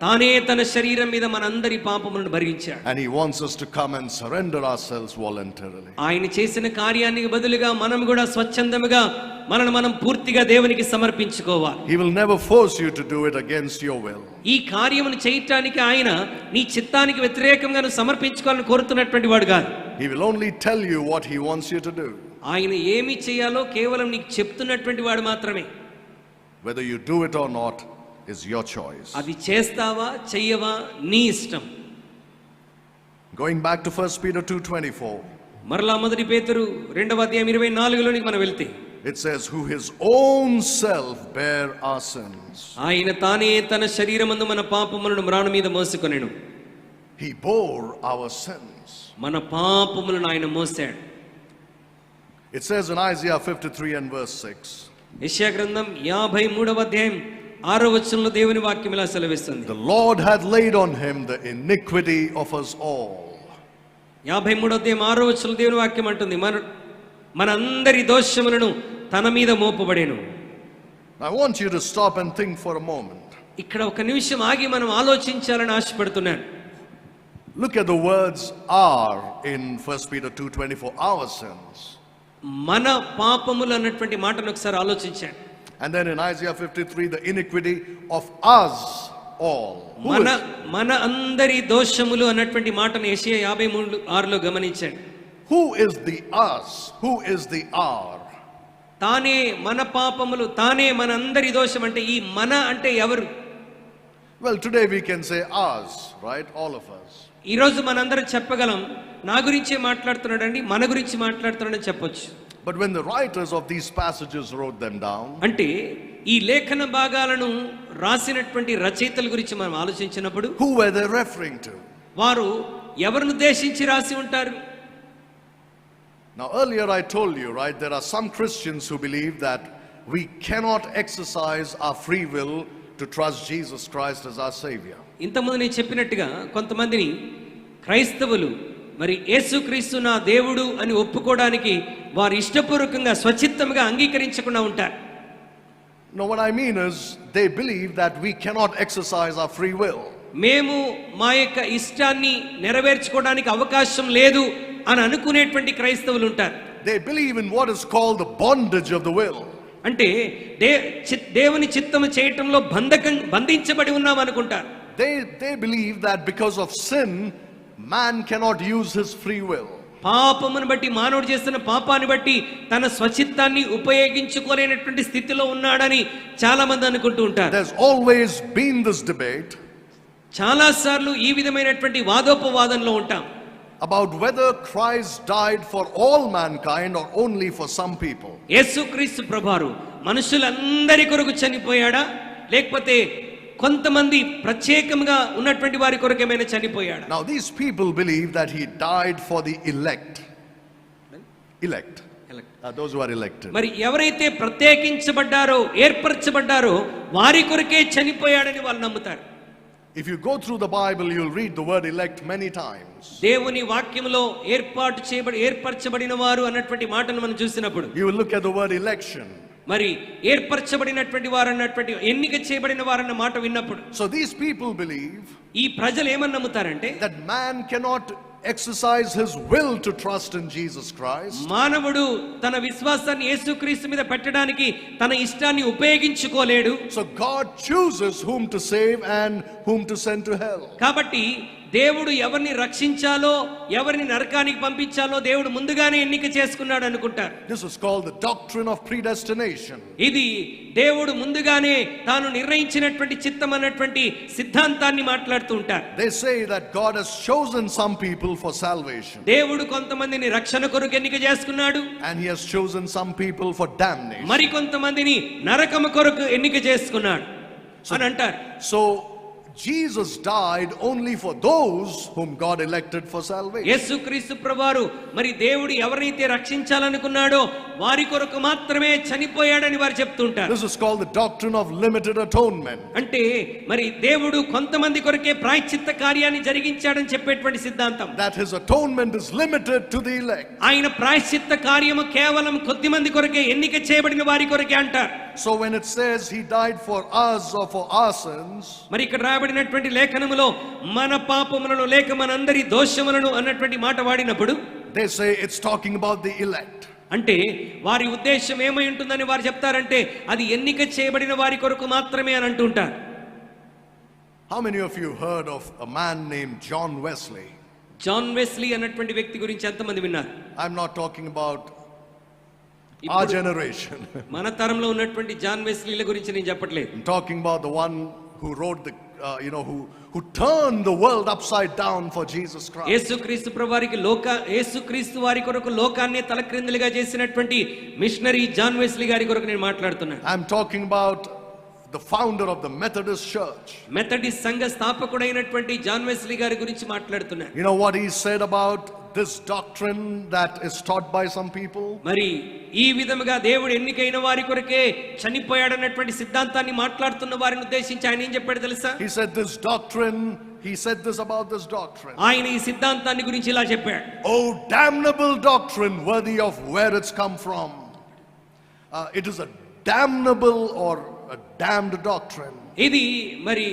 తానే తన శరీరం మీద మనందరి పాపములను భరించాడు. And he wants us to come and surrender ourselves voluntarily. ఆయన చేసిన కార్యానికి బదులుగా మనం కూడా స్వచ్ఛందముగా మనం పూర్తిగా దేవునికి సమర్పించుకోవాలి. He will never force you to do it against your will. ఈ కార్యమును చేయటానికి ఆయన నీ చిత్తానికి వ్యతిరేకంగా నువ్వు సమర్పించుకోవాలని కోరుతున్నటువంటి వాడు కాదు. He will only tell you what he wants you to do. ఆయన ఏమి చేయాలో కేవలం నీకు చెప్తున్నటువంటి వాడు మాత్రమే. Whether you do it or not is your choice. అది చేస్తావా చెయ్యవా నీ ఇష్టం. Going back to 1 Peter 2:24. మరలా 1 పేతురు 2వ అధ్యాయం 24లోనికి మనం వెళ్తే, it says, who his own self bare our sins. ఆయన తానే తన శరీరమందు మన పాపములను మ్రాను మీద మోసుకొనెను. He bore our sins. మన పాపములను ఆయన మోసాడు. It says in Isaiah 53 and verse 6. యెషయా గ్రంథం 53వ అధ్యాయం 6వ వచనంలో దేవుని వాక్యం ఇలా సెలవిస్తుంది. The Lord had laid on him the iniquity of us all. 53వ అధ్యాయం 6వ వచనంలో దేవుని వాక్యం అంటుంది, మనందరి దోషములను తన మీద మోపబడెను. I want you to stop and think for a moment. ఇక్కడ ఒక నిమిషం ఆగి మనం ఆలోచించాలని ఆశపడుతున్నాను. Look at the words "our" in 1 Peter 2:24, our sins. మన పాపములు అన్నటువంటి మాటను ఒకసారి ఆలోచించాను. And then in Isaiah 53, the iniquity of us all. మన అందరి దోషములు అన్నటువంటి మాటను యెషయా 53:6లో గమనించాడు. Who is the us? Who is the our? తానే మన పాపములు, తానే మన అందరి దోషం అంటే ఈ మన అంటే ఎవరు? Well, today we can say us, right? All of us. ఈరోజు మనందరం చెప్పగలం, నా గురించే మాట్లాడుతున్నాడండి, మన గురించి మాట్లాడుతున్నాడని చెప్పొచ్చు. But when the writers of these passages wrote them down, అంటే ఈ లేఖన భాగాలను రాసినటువంటి రచయితల గురించి మనం ఆలోచించినప్పుడు who were they referring to? వారు ఎవరిని ఉద్దేశించి రాసి ఉంటారు? Now earlier I told you, right, there are some Christians who believe that we cannot exercise our free will to trust Jesus Christ as our Savior. ఇంతకుముందు నేను చెప్పినట్టుగా కొంతమందిని క్రైస్తవులు మరి యేసుక్రీస్తు నా దేవుడు అని ఒప్పుకోవడానికి వారు ఇష్టపూర్వకంగా స్వచిత్తంగా అంగీకరించకుండా ఉంటారు. No, what I mean is they believe that we cannot exercise our free will. మేము మా యొక్క ఇష్టాన్ని నెరవేర్చుకోవడానికి అవకాశం లేదు అని అనుకునేటువంటి క్రైస్తవులు ఉంటారు. They believe in what is called the bondage of the will. అంటే దేవుని చిత్తము చేయటంలో బంధించబడి ఉన్నాం అనుకుంటారు. They believe that because of sin, man cannot use his free will. పాపమును బట్టి, మానవుడు చేస్తున్న పాపాన్ని బట్టి తన స్వచిత్తాన్ని ఉపయోగించుకోలేనటువంటి స్థితిలో ఉన్నాడని చాలా మంది అనుకుంటూ ఉంటారు. There's always been this debate చాలా సార్లు ఈ విధమైనటువంటి వాదోపవాదంలో ఉంటాం. about whether Christ died for all mankind or only for some people. యేసుక్రీస్తు ప్రభువారు మనుషులందరి కొరకు చనిపోయాడా, లేకపోతే కొంతమంది ప్రత్యేకంగా ఉన్నటువంటి వారి కొరకు ఏమైనా చనిపోయాడా? Now these people believe that he died for the elect. Those who are elected. మరి ఎవరైతే ప్రత్యేకించబడ్డారో, ఏర్పరచబడ్డారో వారి కొరకే చనిపోయాడని వాళ్ళు నమ్ముతారు. If you go through the Bible, you'll read the word elect many times. దేవుని వాక్యములో ఏర్పరచబడిన వారు అన్నటువంటి మాటను మనం చూసినప్పుడు You will look at the word election. మరి ఏర్పరచబడినటువంటి వారు అన్నటువంటి, ఎన్నిక చేయబడిన వారు అన్న మాట విన్నప్పుడు So these people believe ఈ ప్రజలు ఏమని నమ్ముతారంటే that man cannot exercise his will to trust in Jesus Christ. మానవుడు తన విశ్వాసాన్ని యేసుక్రీస్తు మీద పెట్టడానికి తన ఇష్టాన్ని ఉపయోగించుకోలేడు. So God chooses whom to save and whom to send to hell. కాబట్టి దేవుడు ఎవరిని రక్షించాలో, ఎవరిని నరకానికి పంపించాలో దేవుడు ముందుగానే ఎన్నిక చేసుకున్నాడు అనుకుంటారు. This is called the doctrine of predestination. ఇది దేవుడు ముందుగానే తాను నిర్ణయించినటువంటి చిత్తం అన్నటువంటి సిద్ధాంతాన్ని మాట్లాడుతూ ఉంటారు. They say that God has chosen some people for salvation. దేవుడు కొంతమందిని రక్షణ కొరకు ఎన్నిక చేసుకున్నాడు, and he has chosen some people for damnation. మరి కొంతమందిని నరకము కొరకు ఎన్నిక చేసుకున్నాడు అని అంటారు. So Jesus died only for those whom God elected for salvation. యేసుక్రీస్తు ప్రభువారు మరి దేవుడు ఎవరైతే రక్షించాలనుకున్నాడో వారి కొరకు మాత్రమే చనిపోయాడని వారు చెప్తుంటారు. This is called the doctrine of limited atonement. అంటే మరి దేవుడు కొంతమంది కొరకే ప్రాయశ్చిత్త కార్యాన్ని జరిగించాడని చెప్పేటువంటి సిద్ధాంతం. That his atonement is limited to the elect. ఆయన ప్రాయశ్చిత్త కార్యము కేవలం కొద్దిమంది కొరకే, ఎన్నిక చేయబడిన వారి కొరకే అంటారు. So when it says he died for us or for our sins, మరి ఇక్కడ రాయబడినటువంటి లేఖనములో మన పాపములను లేక మనందరి దోషములను అన్నటువంటి మాట వాడినప్పుడు they say it's talking about the elect. అంటే వారి ఉద్దేశం ఏమై ఉంటుందని వారు చెప్తారంటే అది ఎన్నిక చేయబడిన వారి కొరకు మాత్రమే అని అంటుంటారు. How many of you heard of a man named John Wesley? John Wesley అన్నటువంటి వ్యక్తి గురించి ఎంతమంది విన్నారు? I'm not talking about our generation. మన తరంలో ఉన్నటువంటి జాన్ వెస్లీల గురించి నేను చెప్పట్లేదు. I'm talking about the one who wrote the who turned the world upside down for Jesus Christ. యేసుక్రీస్తు ప్రభువారికి యేసుక్రీస్తు వారి కొరకు లోకాన్ని తలక్రిందులుగా చేసినటువంటి మిషనరీ జాన్ వెస్లీ గారి కొరకు నేను మాట్లాడుతున్నాను. I'm talking about the founder of the Methodist Church. Methodist సంఘ స్థాపకుడైనటువంటి జాన్ వెస్లీ గారి గురించి మాట్లాడుతున్నాను. You know what he said about this doctrine that is taught by some people? మరి ఈ విధముగా దేవుడు ఎన్నికైన వారి కొరకే చనిపోయాడన్నటువంటి సిద్ధాంతాన్ని మాట్లాడుతున్న వారిని ఉద్దేశించి ఆయన ఏం చెప్పాడు తెలుసా? He said this doctrine, he said this about this doctrine. ఆయన ఈ సిద్ధాంతాన్ని గురించి ఇలా చెప్పాడు. Oh, damnable doctrine, worthy of where it's come from. It is a damnable or a damned doctrine. ఇది మరి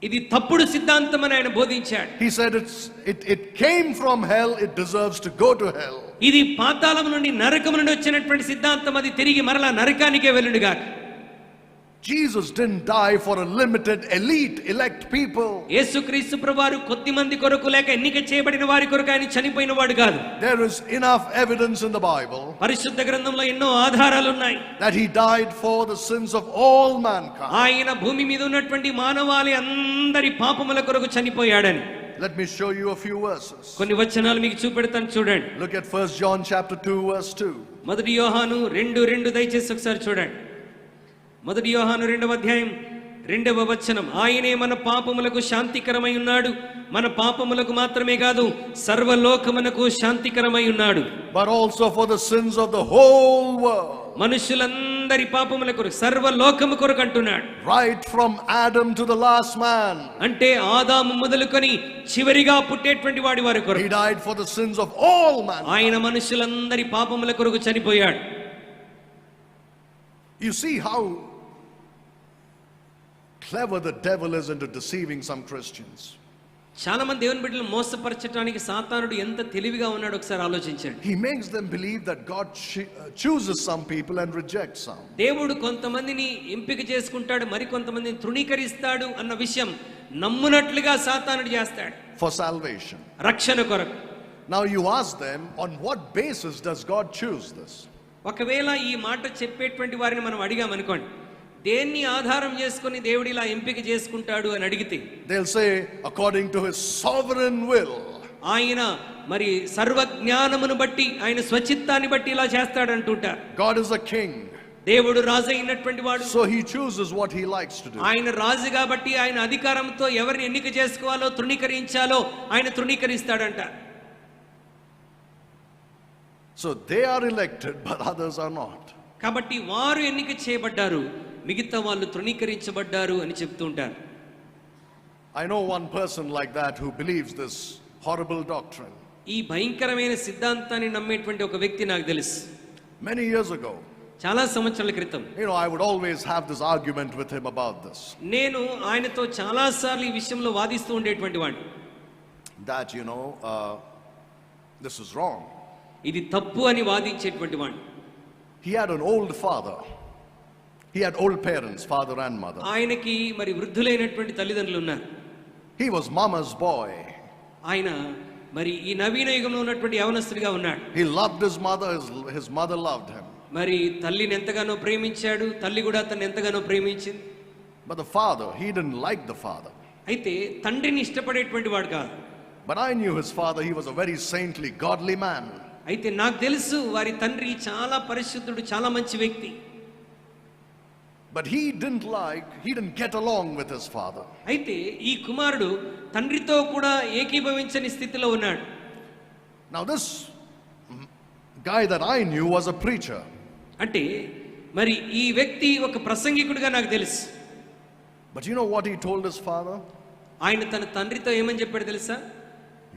ఇది తప్పుడు సిద్ధాంతం అని ఆయన బోధించాడు. He said it came from hell, it deserves to go to hell. ఇది పాతాళం నుండి నరకం నుండి వచ్చినటువంటి సిద్ధాంతం, అది తిరిగి మరలా నరకానికే వెళ్ళుడుగాక. Jesus didn't die for a limited elite elect people. యేసుక్రీస్తు ప్రభువారు కొద్ది మంది కొరకు లేక ఎన్నిక చేయబడిన వారి కొరకు ఆయన చనిపోయిన వాడు కాదు. There is enough evidence in the Bible పరిశుద్ధ గ్రంథంలో ఎన్నో ఆధారాలు ఉన్నాయి that he died for the sins of all mankind. ఆయన భూమి మీద ఉన్నటువంటి మానవాళి అందరి పాపముల కొరకు చనిపోయాడని. Let me show you a few verses. కొన్ని వచనాలు మీకు చూపెడతాను చూడండి. Look at 1 John chapter 2 verse 2. మొదటి యోహాను 2:2 దయచేసి ఒకసారి చూడండి. మొదటి యోహాను 2వ అధ్యాయం 2వ వచనం, ఆయనే మన పాపములకు శాంతికరమై ఉన్నాడు, మన పాపములకు మాత్రమే కాదు సర్వలోకమునకు శాంతికరమై ఉన్నాడు. But also for the sins of the whole world. మనుషులందరి పాపముల కొరకు, సర్వలోకము కొరకు అంటున్నాడు. Right from Adam to the last man. అంటే ఆదాము మొదలుకొని చివరిగా పుట్టేటువంటి వాడి వారి కొరకు. He died for the sins of all man. ఆయన మనుషులందరి పాపముల కొరకు చనిపోయాడు. You see how clever the devil is into deceiving some Christians. చాలా మంది దేవుని బిడ్డలను మోసపరచడానికి సాతానుడు ఎంత తెలివిగా ఉన్నాడో ఒకసారి ఆలోచించండి. He makes them believe that God chooses some people and rejects some. దేవుడు కొంతమందిని ఎంపిక చేసుకుంటాడు, మరి కొంతమందిని తృణీకరిస్తాడు అన్న విషయం నమ్మునట్లుగా సాతానుడు చేస్తాడు For salvation. రక్షణ కొరకు. Now you ask them, on what basis does God choose this? ఒకవేళ ఈ మాట చెప్పేటువంటి వారిని మనం అడిగామనుకోండి, దేన్ని ఆధారం చేసుకొని దేవుడు ఇలా ఎంపిక చేసుకుంటాడు అని అడిగితే, they'll say according to his sovereign will. ఆయన మరి సర్వజ్ఞానమును బట్టి, ఆయన స్వచిత్తాన్ని బట్టి ఇలా చేస్తాడంటుంటారు. God is a king. దేవుడు రాజు అయినటువంటి వాడు, so he chooses what he likes to do. ఆయన రాజు కాబట్టి ఆయన అధికారంతో ఎవరిని ఎన్నిక చేసుకోవాలో, తృణీకరించాలో ఆయన తృణీకరిస్తాడంట. So they are elected but others are not. కాబట్టి వారు ఎన్నిక చేయబడ్డారు, మిగతా వాళ్ళు తృణీకరించబడ్డారు అని చెప్తూ ఉంటారు. I know one person like that who believes this horrible doctrine. ఈ భయంకరమైన సిద్ధాంతాన్ని నమ్మేటువంటి ఒక వ్యక్తి నాకు తెలుసు. Many years ago, చాలా సంవత్సరాల క్రితం, I would always have this argument with him about this. నేను ఆయనతో చాలా సార్లు ఈ విషయంలో వాదిస్తూ ఉండేటువంటి వాడిని. That this is wrong. ఇది తప్పు అని వాదించేటువంటి వాడిని. He had an old father. He had old parents, father and mother. ఆయనకి మరి వృద్ధులైనటువంటి తల్లిదండ్రులు ఉన్నారు. He was mama's boy. ఆయన మరి ఈ నవీన యుగంలో ఉన్నటువంటి యవనస్తుడిగా ఉన్నాడు. He loved his mother, his mother loved him. మరి తల్లిని ఎంతగానో ప్రేమించాడు, తల్లి కూడా అతన్ని ఎంతగానో ప్రేమించింది. But the father, he didn't like the father. అయితే తండ్రిని ఇష్టపడేటువంటి వాడు కాదు. But I knew his father, he was a very saintly, godly man. అయితే నాకు తెలుసు వారి తండ్రి చాలా పరిశుద్ధుడు, చాలా మంచి వ్యక్తి. But he didn't get along with his father. అయితే ఈ కుమారుడు తండ్రితో కూడా ఏకీభవించని స్థితిలో ఉన్నాడు. Now this guy that I knew was a preacher. అంటే మరి ఈ వ్యక్తి ఒక ప్రసంగికుడిగా నాకు తెలుసు. But you know what he told his father? ఆయన తన తండ్రితో ఏమని చెప్పాడు తెలుసా?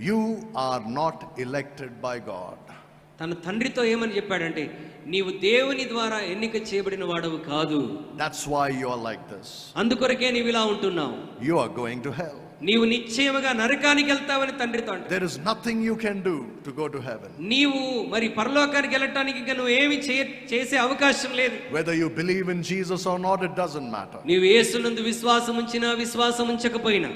You are not elected by God. తన తండ్రితో ఏమని చెప్పాడంటే, నీవు దేవుని ద్వారా ఎన్నిక చేయబడిన వాడవు కాదు. That's why you are like this. అందుకొరకే నీవు ఇలా ఉంటున్నావు. You are going to hell. నీవు నిశ్చయముగా నరకానికి వెళ్తావని తండ్రితో అంటాడు. There is nothing you can do to go to heaven. నీవు మరి పరలోకానికి వెళ్ళటానికి ఇంకా నువ్వు ఏమి చేసే అవకాశం లేదు. Whether you believe in Jesus or not, it doesn't matter. నీవు యేసునందు విశ్వాసం ఉంచినా విశ్వాసం ఉంచకపోయినా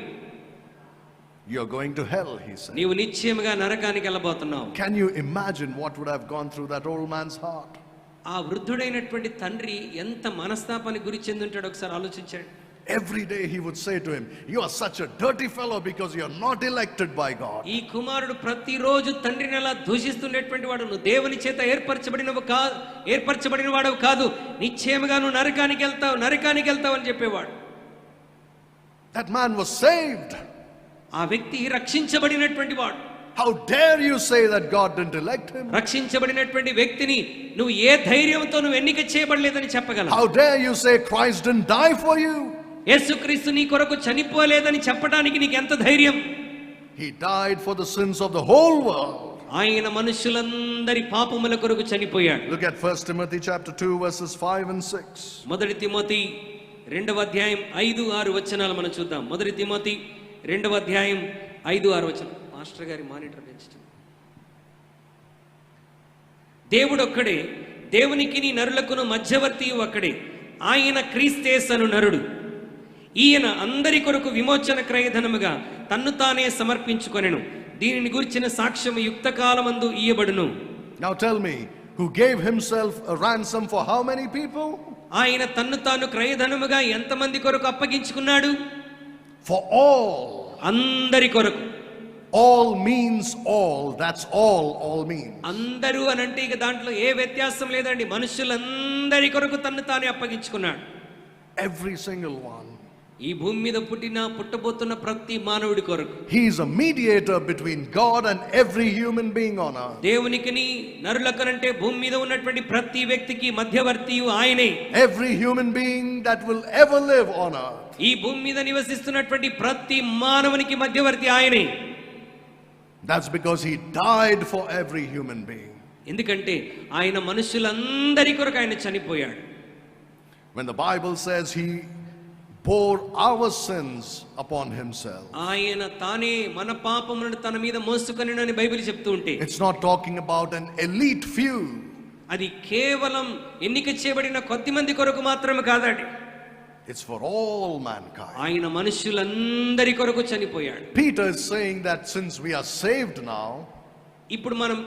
you're going to hell, he said. నీవు నిశ్చయముగా నరకానికి వెళ్ళబోతున్నావు. Can you imagine what would have gone through that old man's heart? ఆ వృద్ధుడైనటువంటి తండ్రి ఎంత మనస్తాపానికి గురి చెంది ఉంటాడో ఒకసారి ఆలోచించండి. every day he would say to him, "You are such a dirty fellow because you are not elected by God." ఈ కుమారుడు ప్రతిరోజు తండ్రిని అలా దూషిస్తున్నటువంటి వాడు, నువ్వు దేవుని చేత ఏర్పరచబడిన వాడవు కాదు, నిశ్చయముగా నువ్వు నరకానికి వెళ్తావు అని చెప్పేవాడు. That man was saved. ఆ వ్యక్తి రక్షించబడినటువంటి వాడు. How dare you say that God didn't elect him? రక్షించబడినటువంటి వ్యక్తిని నువ్వు ఏ ధైర్యంతో నువ్వు ఎన్నిక చేయబడలేదని చెప్పగలవు? How dare you say Christ didn't die for you? యేసుక్రీస్తు నీ కొరకు చనిపోలేదని చెప్పడానికి నీకు ఎంత ధైర్యం? He died for the sins of the whole world. ఆయన మనుషులందరి పాపముల కొరకు చనిపోయాడు. Look at 1 Timothy chapter 2 verses 5 and 6. మొదటి తిమోతి 2వ అధ్యాయం 5-6 వచనాలు మనం చూద్దాం. మొదటి తిమోతి 2వ అధ్యాయం 5-6 వచనం. మాస్టర్ గారి మానిటర్ పెంచు. దేవుడు ఒక్కడే, దేవునికి నీ నరులకును మధ్యవర్తి ఒక్కడే, ఆయన క్రీస్తేసను నరుడు. ఈయన అందరి కొరకు విమోచన క్రయధనముగా తన్ను తానే సమర్పించుకొనెను. దీనిని గురించిన సాక్ష్యము యుక్తకాలమందు ఇయ్యబడును. Now tell me, who gave himself a ransom for how many people? ఆయన తన్ను తాను క్రయధనముగా ఎంతమంది కొరకు అప్పగించుకున్నాడు? For all. అందరి కొరకు. All means all. That's all means. అందరూ అనంటే ఇక దాంట్లో ఏ వ్యత్యాసం లేదండి. మనుషులందరి కొరకు తన్ను తానే అప్పగించుకున్నాడు. Every single one. ఈ భూమి మీద పుట్టబోతున్న ప్రతి మానవుడి కొరకు. He is a mediator between God and every human being on earth. దేవునికిని నరులకనంటే భూమి మీద ఉన్నటువంటి ప్రతి వ్యక్తికి మధ్యవర్తియు ఆయనే. Every human being that will ever live on earth. ఈ భూమి మీద నివసిస్తున్నటువంటి ప్రతి మానవునికి మధ్యవర్తి ఆయనే. That's because he died for every human being. ఎందుకంటే ఆయన మనుషులందరి కొరకు ఆయన చనిపోయాడు. When the Bible says he bore our sins upon himself, ఆయన తానే మన పాపములను తన మీద మోసుకొనెనని బైబిల్ చెప్తూ ఉంటే, it's not talking about an elite few. అది కేవలం ఎన్నిక చేయబడిన కొద్దిమంది కొరకు మాత్రమే కాదండి. It's for all mankind. ఆయన మనుషులందరి కొరకు చనిపోయాడు. Peter is saying that since we are saved now, ఇప్పుడు మనం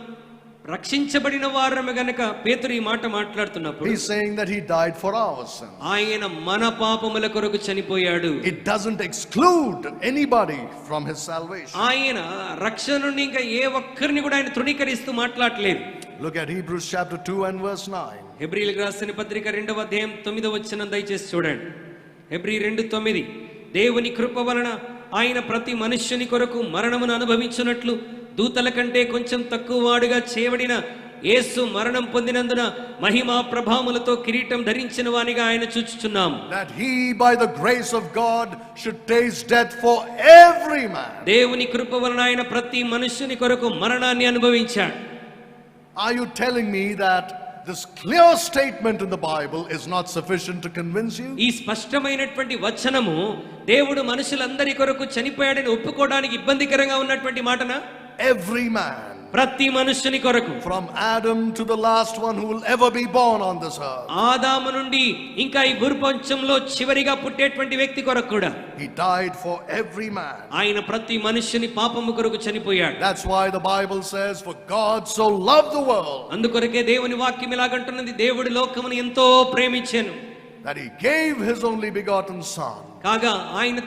రక్షించబడిన వారమే గనుక పేతురు ఈ మాట మాట్లాడుతున్నప్పుడు, he's saying that he died for our sins. ఆయన మన పాపముల కొరకు చనిపోయాడు. It doesn't exclude anybody from his salvation. ఆయన రక్షణ నుండి ఇంకా ఏ ఒక్కరిని కూడా ఆయన తృణీకరిస్తూ మాట్లాడలేదు. Look at Hebrews chapter 2 and verse 9. హెబ్రీయులకు రాసిన పత్రిక 2వ అధ్యాయం 9వ వచనం దయచేసి చూడండి. హెబ్రీ 2:9. దేవుని కృప వలన ఆయన ప్రతి మనుష్యుని కొరకు మరణమును అనుభవించున్నట్లు దూతల కంటే కొంచెం తక్కువ వాడుగా చేయబడిన యేసు మరణం పొందినందున మహిమా ప్రభావములతో కిరీటం ధరించిన వానిగా ఆయన చూచుచున్నాం. That he by the grace of God should taste death for every man. దేవుని కృప వలన ఆయన ప్రతి మనుష్యుని కొరకు మరణాన్ని అనుభవించాడు. Are you telling me that this clear statement in the Bible is not sufficient to convince you? ఈ స్పష్టమైనటువంటి వచనము దేవుడు మనుషులందరి కొరకు చనిపోయాడని ఒప్పుకోవడానికి ఇబ్బందికరంగా ఉన్నటువంటి మాటనా? Every man. ప్రతి మనుష్యుని కొరకు. From Adam to the last one who will ever be born on this earth. ఆదాము నుండి ఇంకా ఈ భూప్రపంచంలో చివరిగా పుట్టేటువంటి వ్యక్తి కొరకు కూడా. He died for every man. ఆయన ప్రతి మనుష్యుని పాపము కొరకు చనిపోయాడు. That's why the Bible says, for God so loved the world. అందుకొరకే దేవుని వాక్యం ఇలాగంటున్నది, దేవుడు లోకమును ఎంతో ప్రేమించెను. That he gave his only begotten son. కాగా ఆయన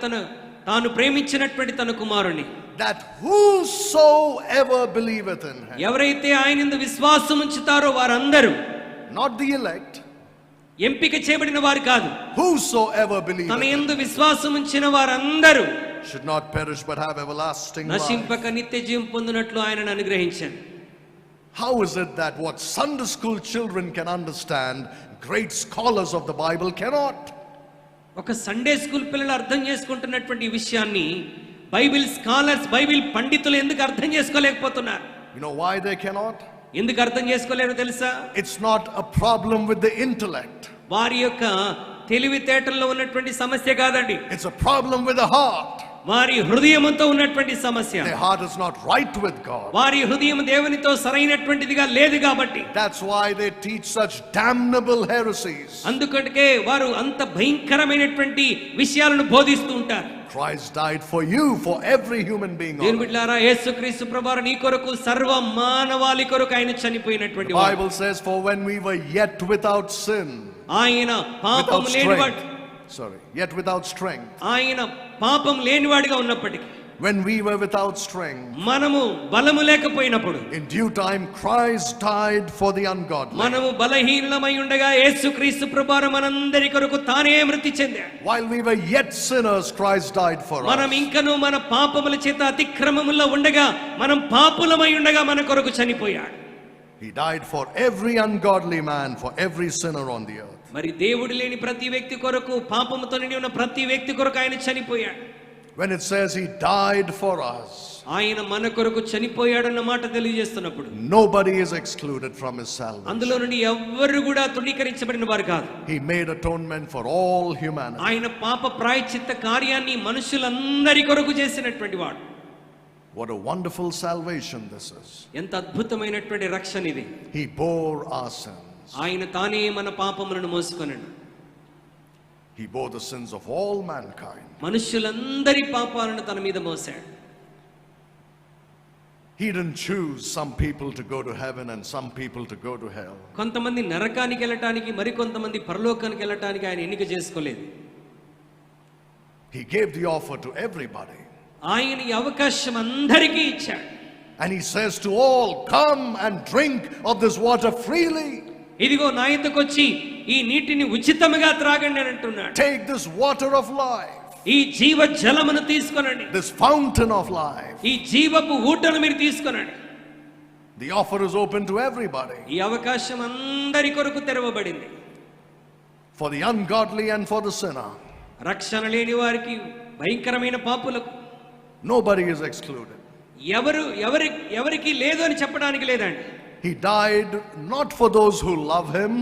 తాను ప్రేమించినటువంటి తన కుమారుని, that whosoever believeth in him. ఎవరైతే ఆయనందు విశ్వాసం ఉంచుతారో వారందరూ, not the elect, ఎంపిక చేయబడిన వారు కాదు, whosoever believeth తన యందు విశ్వాసం ఉంచిన వారందరూ should not perish but have everlasting life. నశింపక నిత్య జీవం పొందునట్లు ఆయనను అనుగ్రహించాను. How is it that what Sunday school children can understand, great scholars of the Bible cannot? ఒక సండే స్కూల్ పిల్లలు అర్థం చేసుకుంటున్నటువంటి విషయాన్ని బైబిల్ స్కాలర్స్, బైబిల్ పండితులు ఎందుకు అర్థం చేసుకోలేకపోతున్నారు? You know why they cannot? ఎందుకు అర్థం చేసుకోలేరు తెలుసా? It's not a problem with the intellect. వారి యొక్క తెలివితేటల్లో ఉన్నటువంటి సమస్య కాదండి. It's a problem with the heart. వారి హృదయముతో ఉన్నటువంటి సమస్య. Their heart is not right with God. వారి హృదయం దేవునితో సరైనటువంటిదిగా లేదు కాబట్టి. That's why they teach such damnable heresies. అందుకంటే వారు అంత భయంకరమైనటువంటి విషయాలను బోధిస్తూ ఉంటారు. Christ died for you, for every human being. దేవుని బిడ్డలారా, యేసుక్రీస్తు ప్రభువారు నీ కొరకు సర్వ మానవాళి కొరకు ఆయన చనిపోయినటువంటి వాడు. The Bible says, for when we were yet without sin, ఆయన పాపము లేనివాడు, yet without strength. ఆయన పాపం లేనివాడిగా ఉన్నప్పటికీ, When we were without strength, మనము బలము లేకపోయినప్పుడు, in due time Christ died for the ungodly. మనము బలహీనమై ఉండగా యేసుక్రీస్తు ప్రభువారు మనందరి కొరకు తానే మృతి చెందాడు. While we were yet sinners, Christ died for us. మనం ఇంకను మన పాపముల చేత అతిక్రమములో ఉండగా, మనం పాపులమై ఉండగా మన కొరకు చనిపోయాడు. He died for every ungodly man, for every sinner on the earth. మరి దేవుడు లేని ప్రతి వ్యక్తి కొరకు, పాపముతో నిండి ఉన్న ప్రతి వ్యక్తి కొరకు ఆయన చనిపోయాడు. When it says he died for us, ఆయన మన కొరకు చనిపోయాడన్న మాట తెలియజేస్తున్నప్పుడు, nobody is excluded from his salvation. అందులో నుండి ఎవ్వరు కూడా తృణీకరించబడిన వారు కాదు. He made atonement for all humanity. ఆయన పాప ప్రాయశ్చిత్త కార్యాన్ని మనుషులందరి కొరకు చేసినటువంటి వాడు. What a wonderful salvation this is. ఎంత అద్భుతమైనటువంటి రక్షణ ఇది. He bore our sins. ఆయన తానే మన పాపములను మోసుకొనెను. He bore the sins of all mankind. మనుషులందరి పాపాలను తన మీద మోసాడు. He didn't choose some people to go to heaven and some people to go to hell. కొంతమంది నరకానికి వెళ్ళటానికి, మరి కొంతమంది పరలోకానికి వెళ్ళటానికి ఆయన ఎన్నిక చేసుకోలేదు. He gave the offer to everybody. ఆయన ఈ అవకాశం అందరికీ ఇచ్చాడు. And he says to all, come and drink of this water freely. ఇదిగో నా యొద్దకు వచ్చి ఈ నీటిని ఉచితముగా త్రాగండి అని అంటున్నాడు. Take this water of life. ఈ జీవ జలమును తీసుకొనండి. This fountain of life. ఈ జీవపు ఊటను మీరు తీసుకొనండి. The offer is open to everybody. ఈ అవకాశం అందరి కొరకు తెరవబడింది. For the ungodly and for the sinner. రక్షణ లేని వారికి, భయంకరమైన పాపులకు, Nobody is excluded. ఎవరికి లేదు అని చెప్పడానికి లేదండి. He died not for those who love him.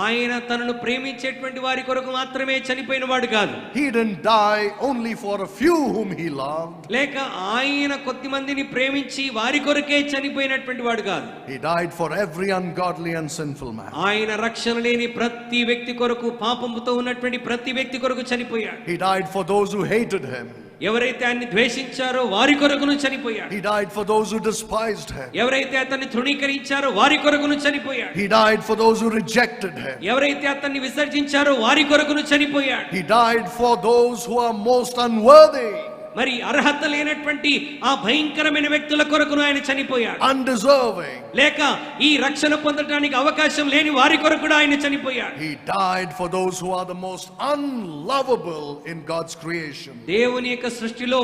ఆయన తనను ప్రేమించేటువంటి వారి కొరకు మాత్రమే చనిపోయిన వాడు కాదు. He didn't die only for a few whom he loved. లేక ఆయన కొద్ది మందిని ప్రేమించి వారి కొరకే చనిపోయినటువంటి వాడు కాదు. He died for every ungodly and sinful man. ఆయన రక్షణ లేని ప్రతి వ్యక్తి కొరకు, పాపముతో ఉన్నటువంటి ప్రతి వ్యక్తి కొరకు చనిపోయాడు. He died for those who hated him. ఎవరైతే ఆయన్ని ద్వేషించారో వారి కొరకును చనిపోయాడు. He died for those who despised him. ఎవరైతే అతన్ని తృణీకరించారో వారి కొరకును చనిపోయాడు. He died for those who rejected him. ఎవరైతే అతన్ని విసర్జించారో వారి కొరకును చనిపోయాడు. He died for those who are most unworthy. మరి అర్హత లేనటువంటి ఆ భయంకరమైన వ్యక్తుల కొరకును ఆయన చనిపోయాడు. Undeserving. లేక ఈ రక్షణ పొందడానికి అవకాశం లేని వారి కొరకు కూడా ఆయన చనిపోయాడు. He died for those who are the most unlovable in God's creation. దేవుని యొక్క సృష్టిలో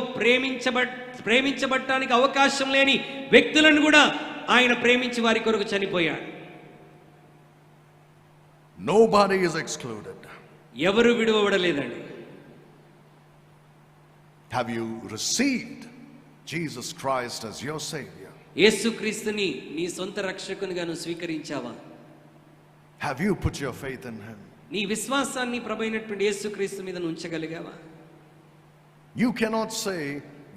ప్రేమించబడటానికి అవకాశం లేని వ్యక్తులను కూడా ఆయన ప్రేమించి వారి కొరకు చనిపోయాడు. Nobody is excluded. ఎవరు విడువబడలేదండి. Have you received Jesus Christ as your Savior? యేసుక్రీస్తుని నీ సొంత రక్షకునిగా నువ్వు స్వీకరించావా? Have you put your faith in him? నీ విశ్వాసాన్ని ప్రభువైనటువంటి యేసుక్రీస్తు మీద ఉంచగలిగావా? You cannot say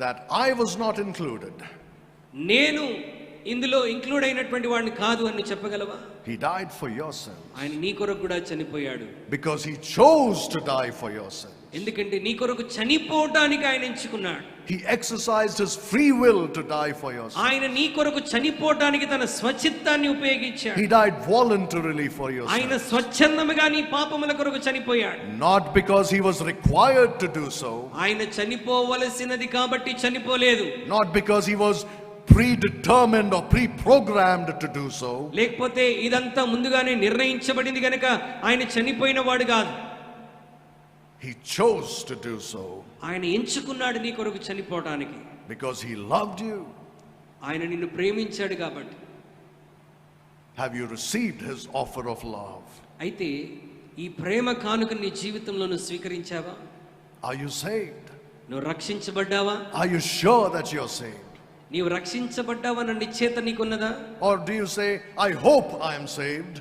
that I was not included. నేను ఇందులో ఇంక్లూడ్ అయినటువంటి వాడిని కాదు అని చెప్పగలవా? He died for your sins. ఆయన నీ కొరకు కూడా చనిపోయాడు. Because he chose to die for your sins. ఎందుకంటే నీ కొరకు చనిపోవడానికి ఆయన ఎంచుకున్నాడు. He exercised his free will to die for your sins. ఆయన నీ కొరకు చనిపోవడానికి తన స్వచిత్తాన్ని ఉపయోగించాడు. He died voluntarily for your ఆయన sins. స్వచ్ఛందముగా నీ పాపముల కొరకు చనిపోయాడు. Not because he was required to do so. ఆయన చనిపోవలసినది కాబట్టి చనిపోలేదు. Not because he was predetermined or pre-programmed to do so. లేకపోతే ఇదంతా ముందుగానే నిర్ణయించబడింది గనుక ఆయన చనిపోయిన వాడు కాదు. He chose to do so. ఆయన ఎంచుకున్నాడు నీ కొరకు చనిపోవడానికి. Because he loved you. ఆయన నిన్ను ప్రేమించాడు కాబట్టి. Have you received his offer of love? అయితే ఈ ప్రేమ కానుక నీ జీవితంలో నువ్వు స్వీకరించావా? Are you saved? నువ్వు రక్షించబడ్డావా? Are you sure that you're saved? నీవు రక్షించబడ్డావన్న నిశ్చయత నీకున్నదా? Or do you say, I hope I am saved?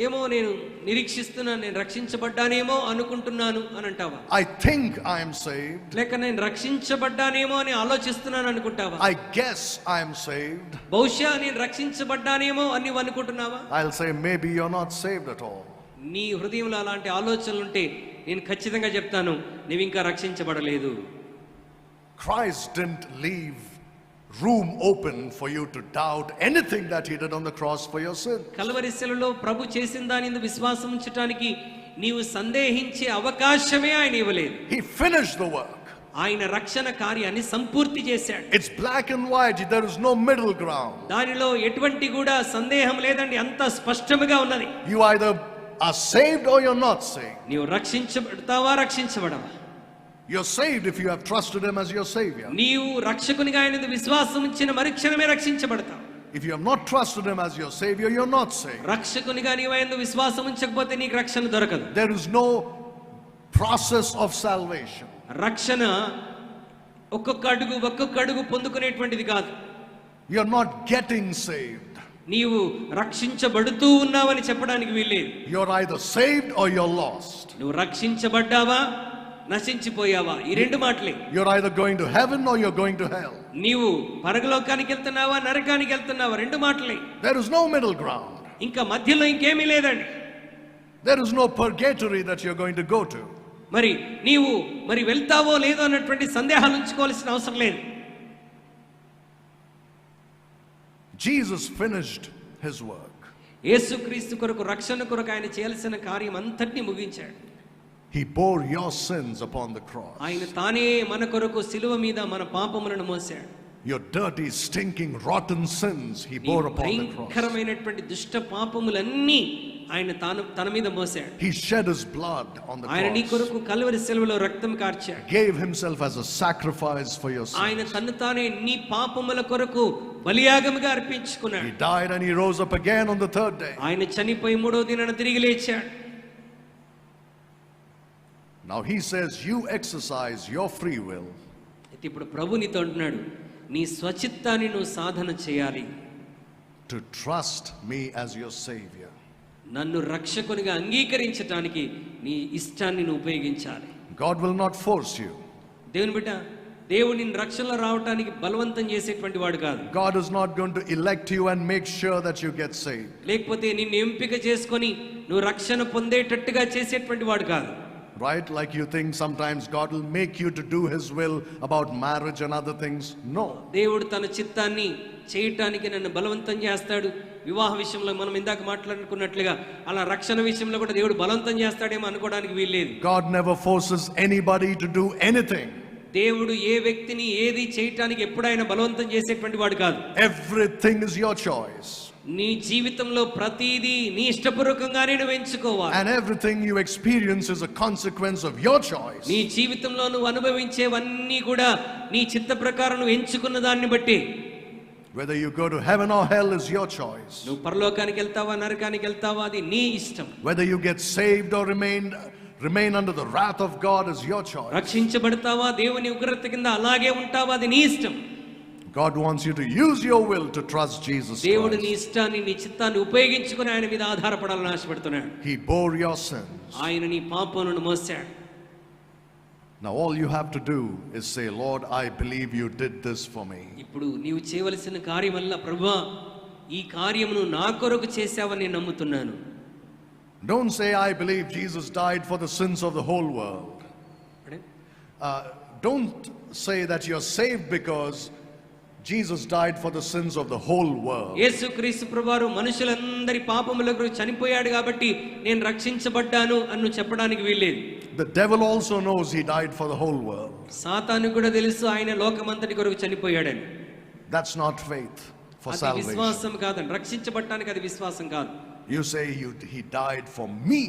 ఏమో నేను నిరీక్షిస్తున్నాను, నేను రక్షించబడ్డానేమో అనుకుంటున్నాను అని అంటావా? I think I am saved. లేక నేను రక్షించబడ్డానేమో అని ఆలోచిస్తున్నాను అనుకుంటావా? I guess I am saved. బహుశా నేను రక్షించబడ్డానేమో అని నువ్వు అనుకుంటున్నావా? I'll say, maybe you're not saved at all. నీ హృదయంలో అలాంటి ఆలోచనలు ఉంటే నేను ఖచ్చితంగా చెప్తాను, నీవు ఇంకా రక్షించబడలేదు. Christ didn't leave room open for you to doubt anything that he did on the cross for your sin. Calvary శిలువలో ప్రభు చేసిన దాని యందు విశ్వాసం ఉంచడానికి నీవు సందేహించే అవకాశమే ఆయన ఇవ్వలేదు. He finished the work. ఆయన రక్షణ కార్యాన్ని సంపూర్తి చేశాడు. It's black and white. There is no middle ground. దానిలో ఎటువంటి కూడా సందేహం లేదండి, అంత స్పష్టంగా ఉన్నది. You either are saved or you're not saved. నీవు రక్షించబడతావా రక్షించబడవా? You're saved if you have trusted him as your savior. నీవు రక్షకునిగా ఆయన విశ్వాసం ఉంచిన మరుక్షణమే రక్షించబడతావు. If you have not trusted him as your savior, you're not saved. రక్షకునిగా నీవు ఆయన విశ్వాసం ఉంచకపోతే నీకు రక్షణ దొరకదు. There is no process of salvation. రక్షణ ఒక్కొక్క అడుగు పొందుకునేటువంటిది కాదు. You're not getting saved. నీవు రక్షించబడుతూ ఉన్నావని చెప్పడానికి వీల్లేదు. You're either saved or you're lost. నువ్వు రక్షించబడ్డావా నశించిపోయావా, ఈ రెండు మాటలే. You're either going to heaven or you're going to hell. నీవు పరలోకానికి వెళ్తున్నావా నరకానికి వెళ్తున్నావా, రెండు మాటలే. There is no middle ground. ఇంకా మధ్యలో ఇంకేమీ లేదండి. There is no purgatory that you're going to go to. మరి నీవు వెళ్తావో లేదో అన్నటువంటి సందేహాలు ఉంచుకోవాల్సిన అవసరం లేదు. Jesus finished his work. యేసుక్రీస్తు కొరకు రక్షణ కొరకు ఆయన చేయాల్సిన కార్యం అంతటిని ముగించాడు. He bore your sins upon the cross. ఆయన తానే మన కొరకు సిలువ మీద మన పాపములను మోసాడు. Your dirty, stinking, rotten sins he bore upon the cross. భయంకరమైనటువంటి దుష్ట పాపములన్నీ ఆయన తన మీద మోసాడు. He shed his blood on the ఆయన నీ cross. కొరకు కల్వరి సిలువలో రక్తం కార్చాడు. Gave himself as a sacrifice for your ఆయన sins. తన్ను తానే నీ పాపముల కొరకు బలియాగముగా అర్పించుకున్నాడు. He died and he rose up again on the third day. ఆయన చనిపోయి మూడో దినాన తిరిగి లేచాడు. Now he says you exercise your free will ఇప్పుడు ప్రభు నీతో అంటున్నాడు, నీ స్వచిత్తాన్ని నువ్వు సాధన చేయాలి. to trust me as your savior. నన్ను రక్షకునిగా అంగీకరించటానికి నీ ఇష్టాన్ని నువ్వు ఉపయోగించాలి. God will not force you. దేవుని బిడ్డ, దేవుడు నిన్ను రక్షణలో రావటానికి బలవంతం చేసేటువంటి వాడు కాదు. God is not going to elect you and make sure that you get saved. లేకపోతే నిన్ను ఎంపిక చేసుకొని నువ్వు రక్షణ పొందేటట్టుగా చేసేటువంటి వాడు కాదు. Right? Like you think sometimes God will make you to do his will about marriage and other things. No. దేవుడు తన చిత్తాన్ని చేయటానికి నన్ను బలవంతం చేస్తాడు. వివాహ విషయంలో మనం ఇందాక మాట్లాడుకున్నట్లుగా అలా రక్షణ విషయంలో కూడా దేవుడు బలవంతం చేస్తాడేమో అనుకోవడానికి వీల్లేదు. God never forces anybody to do anything. దేవుడు ఏ వ్యక్తిని ఏది చేయటానికి ఎప్పుడైనా బలవంతం చేసేటువంటి వాడు కాదు. Everything is your choice. నీ జీవితంలో ప్రతిదీ నీ ఇష్టపూర్వకంగానే నువ్వు ఎంచుకోవాలి. And everything you experience is a consequence of your choice. నీ జీవితంలో నువ్వు అనుభవించేవన్నీ కూడా నీ చిత్త ప్రకారం నువ్వు ఎంచుకున్న దాన్ని బట్టి. Whether you go to heaven or hell is your choice. నువ్వు పరలోకానికి వెళ్తావా నరకానికి వెళ్తావా అది నీ ఇష్టం. Whether you get saved or remain under the wrath of God is your choice. రక్షించబడతావా దేవుని ఉగ్రత కింద అలాగే ఉంటావా అది నీ ఇష్టం. God wants you to use your will to trust Jesus దేవుడు నీ Christ. ఇష్టాన్ని నీ చిత్తాన్ని ఉపయోగించుకుని ఆయన మీద ఆధారపడాలని ఆశపడుతున్నాడు. He bore your sins. ఆయన నీ పాపములను మోసాడు. Now all you have to do is say, Lord, I believe you did this for me. ఇప్పుడు నీవు చేయవలసిన కార్యం వల్ల ప్రభువా ఈ కార్యమును నా కొరకు చేశావని నేను నమ్ముతున్నాను. Don't say, I believe Jesus died for the sins of the whole world. Don't say that you're saved because Jesus died for the sins of the whole world. యేసుక్రీస్తు ప్రభువారు మనుషులందరి పాపములకు చనిపోయాడు కాబట్టి నేను రక్షించబడ్డాను అని చెప్పడానికి వీల్లేదు. The devil also knows he died for the whole world. సాతానుకు కూడా తెలుసు ఆయన లోకమంతటి కొరకు చనిపోయాడని. That's not faith for అది salvation. విశ్వాసం కాదండి. రక్షించబడటానికి అది విశ్వాసం కాదు. You say he died for me.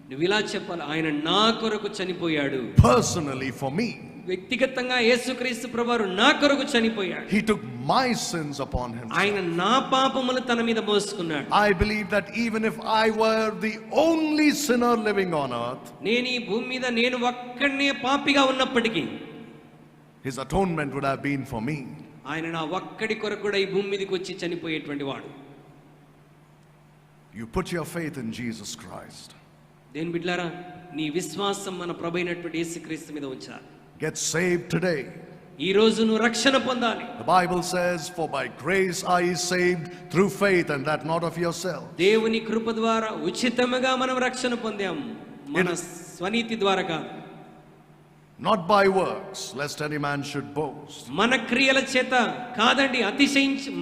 నువ్వు ఇలా చెప్పాలి, ఆయన నా కొరకు చనిపోయాడు. Personally for me. వ్యక్తిగతంగా యేసుక్రీస్తు ప్రభువారు నా కొరకు చనిపోయాడు. He took my sins upon himself. ఆయన నా పాపములు తన మీద మోసుకున్నాడు. I believe that even if I were the only sinner living on earth, నేను ఈ భూమి మీద నేను ఒక్కడే పాపిగా ఉన్నప్పటికీ his atonement would have been for me. ఆయన నా ఒక్కడి కొరకు కూడా ఈ భూమి మీదకి వచ్చి చనిపోయేటువంటి వాడు. You put your faith in Jesus Christ. దేని బిడ్డలారా, నీ విశ్వాసం మన ప్రభువైనటువంటి యేసుక్రీస్తు మీద ఉంచాలి. Get saved today. ఈ రోజు నువ్వు రక్షణ పొందాలి. The Bible says, for by grace are ye saved through faith, and that not of yourself. దేవుని కృప ద్వారా ఉచితముగా మనం రక్షణ పొందాం, మన స్వనీతి ద్వారా కాదు. not by works, lest any man should boast. మన క్రియల చేత కాదండి,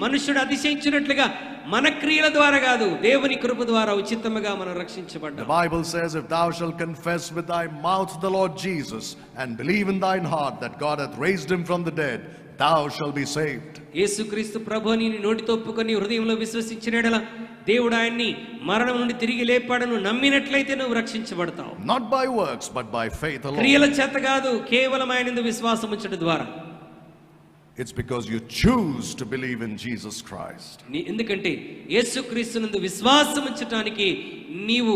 మనుషుడు అతిశయించినట్లుగా మన క్రియల ద్వారా కాదు, దేవుని కృప ద్వారా ఉచితముగా మనం రక్షించబడ్డాం. The Bible says, if thou shalt confess with thy mouth the Lord Jesus and believe in thine heart that God hath raised him from the dead, thou shalt be saved. యేసుక్రీస్తు ప్రభువుని నీ నోటితో ఒప్పుకొని హృదయంలో విశ్వసించిన యెడల దేవుడు ఆయన్ని మరణం నుండి తిరిగి లేపాడను నమ్మినట్లయితే నువ్వు రక్షించబడతావు. Not by works, but by faith alone. క్రియల చేత కాదు, కేవలం ఆయనందు విశ్వాసం ఉంచడం ద్వారా. It's because you choose to believe in Jesus Christ. ఎందుకంటే యేసుక్రీస్తునందు విశ్వాసం ఉంచటానికి నీవు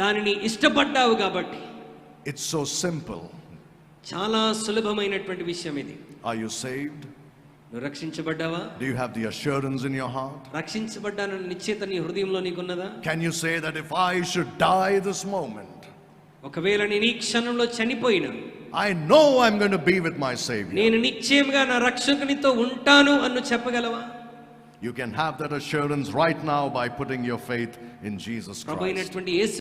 దానిని ఇష్టపడ్డావు కాబట్టి. It's so simple. చాలా సులభమైనటువంటి విషయం ఇది. Are you saved? నువ్వు రక్షించబడ్డావా? Do you have the assurance in your heart? రక్షించబడ్డానన్న నిశ్చయత నీ హృదయంలో నీకున్నదా? Can you say that if I should die this moment, ఒకవేళ నేను ఈ క్షణంలో చనిపోయినా, I know I'm going to be with my Savior? నేను నిశ్చయంగా నా రక్షకునితో ఉంటాను అను చెప్పగలవా? You can have that assurance right now by putting your faith in Jesus Christ. ప్రభువైనటువంటి Yesu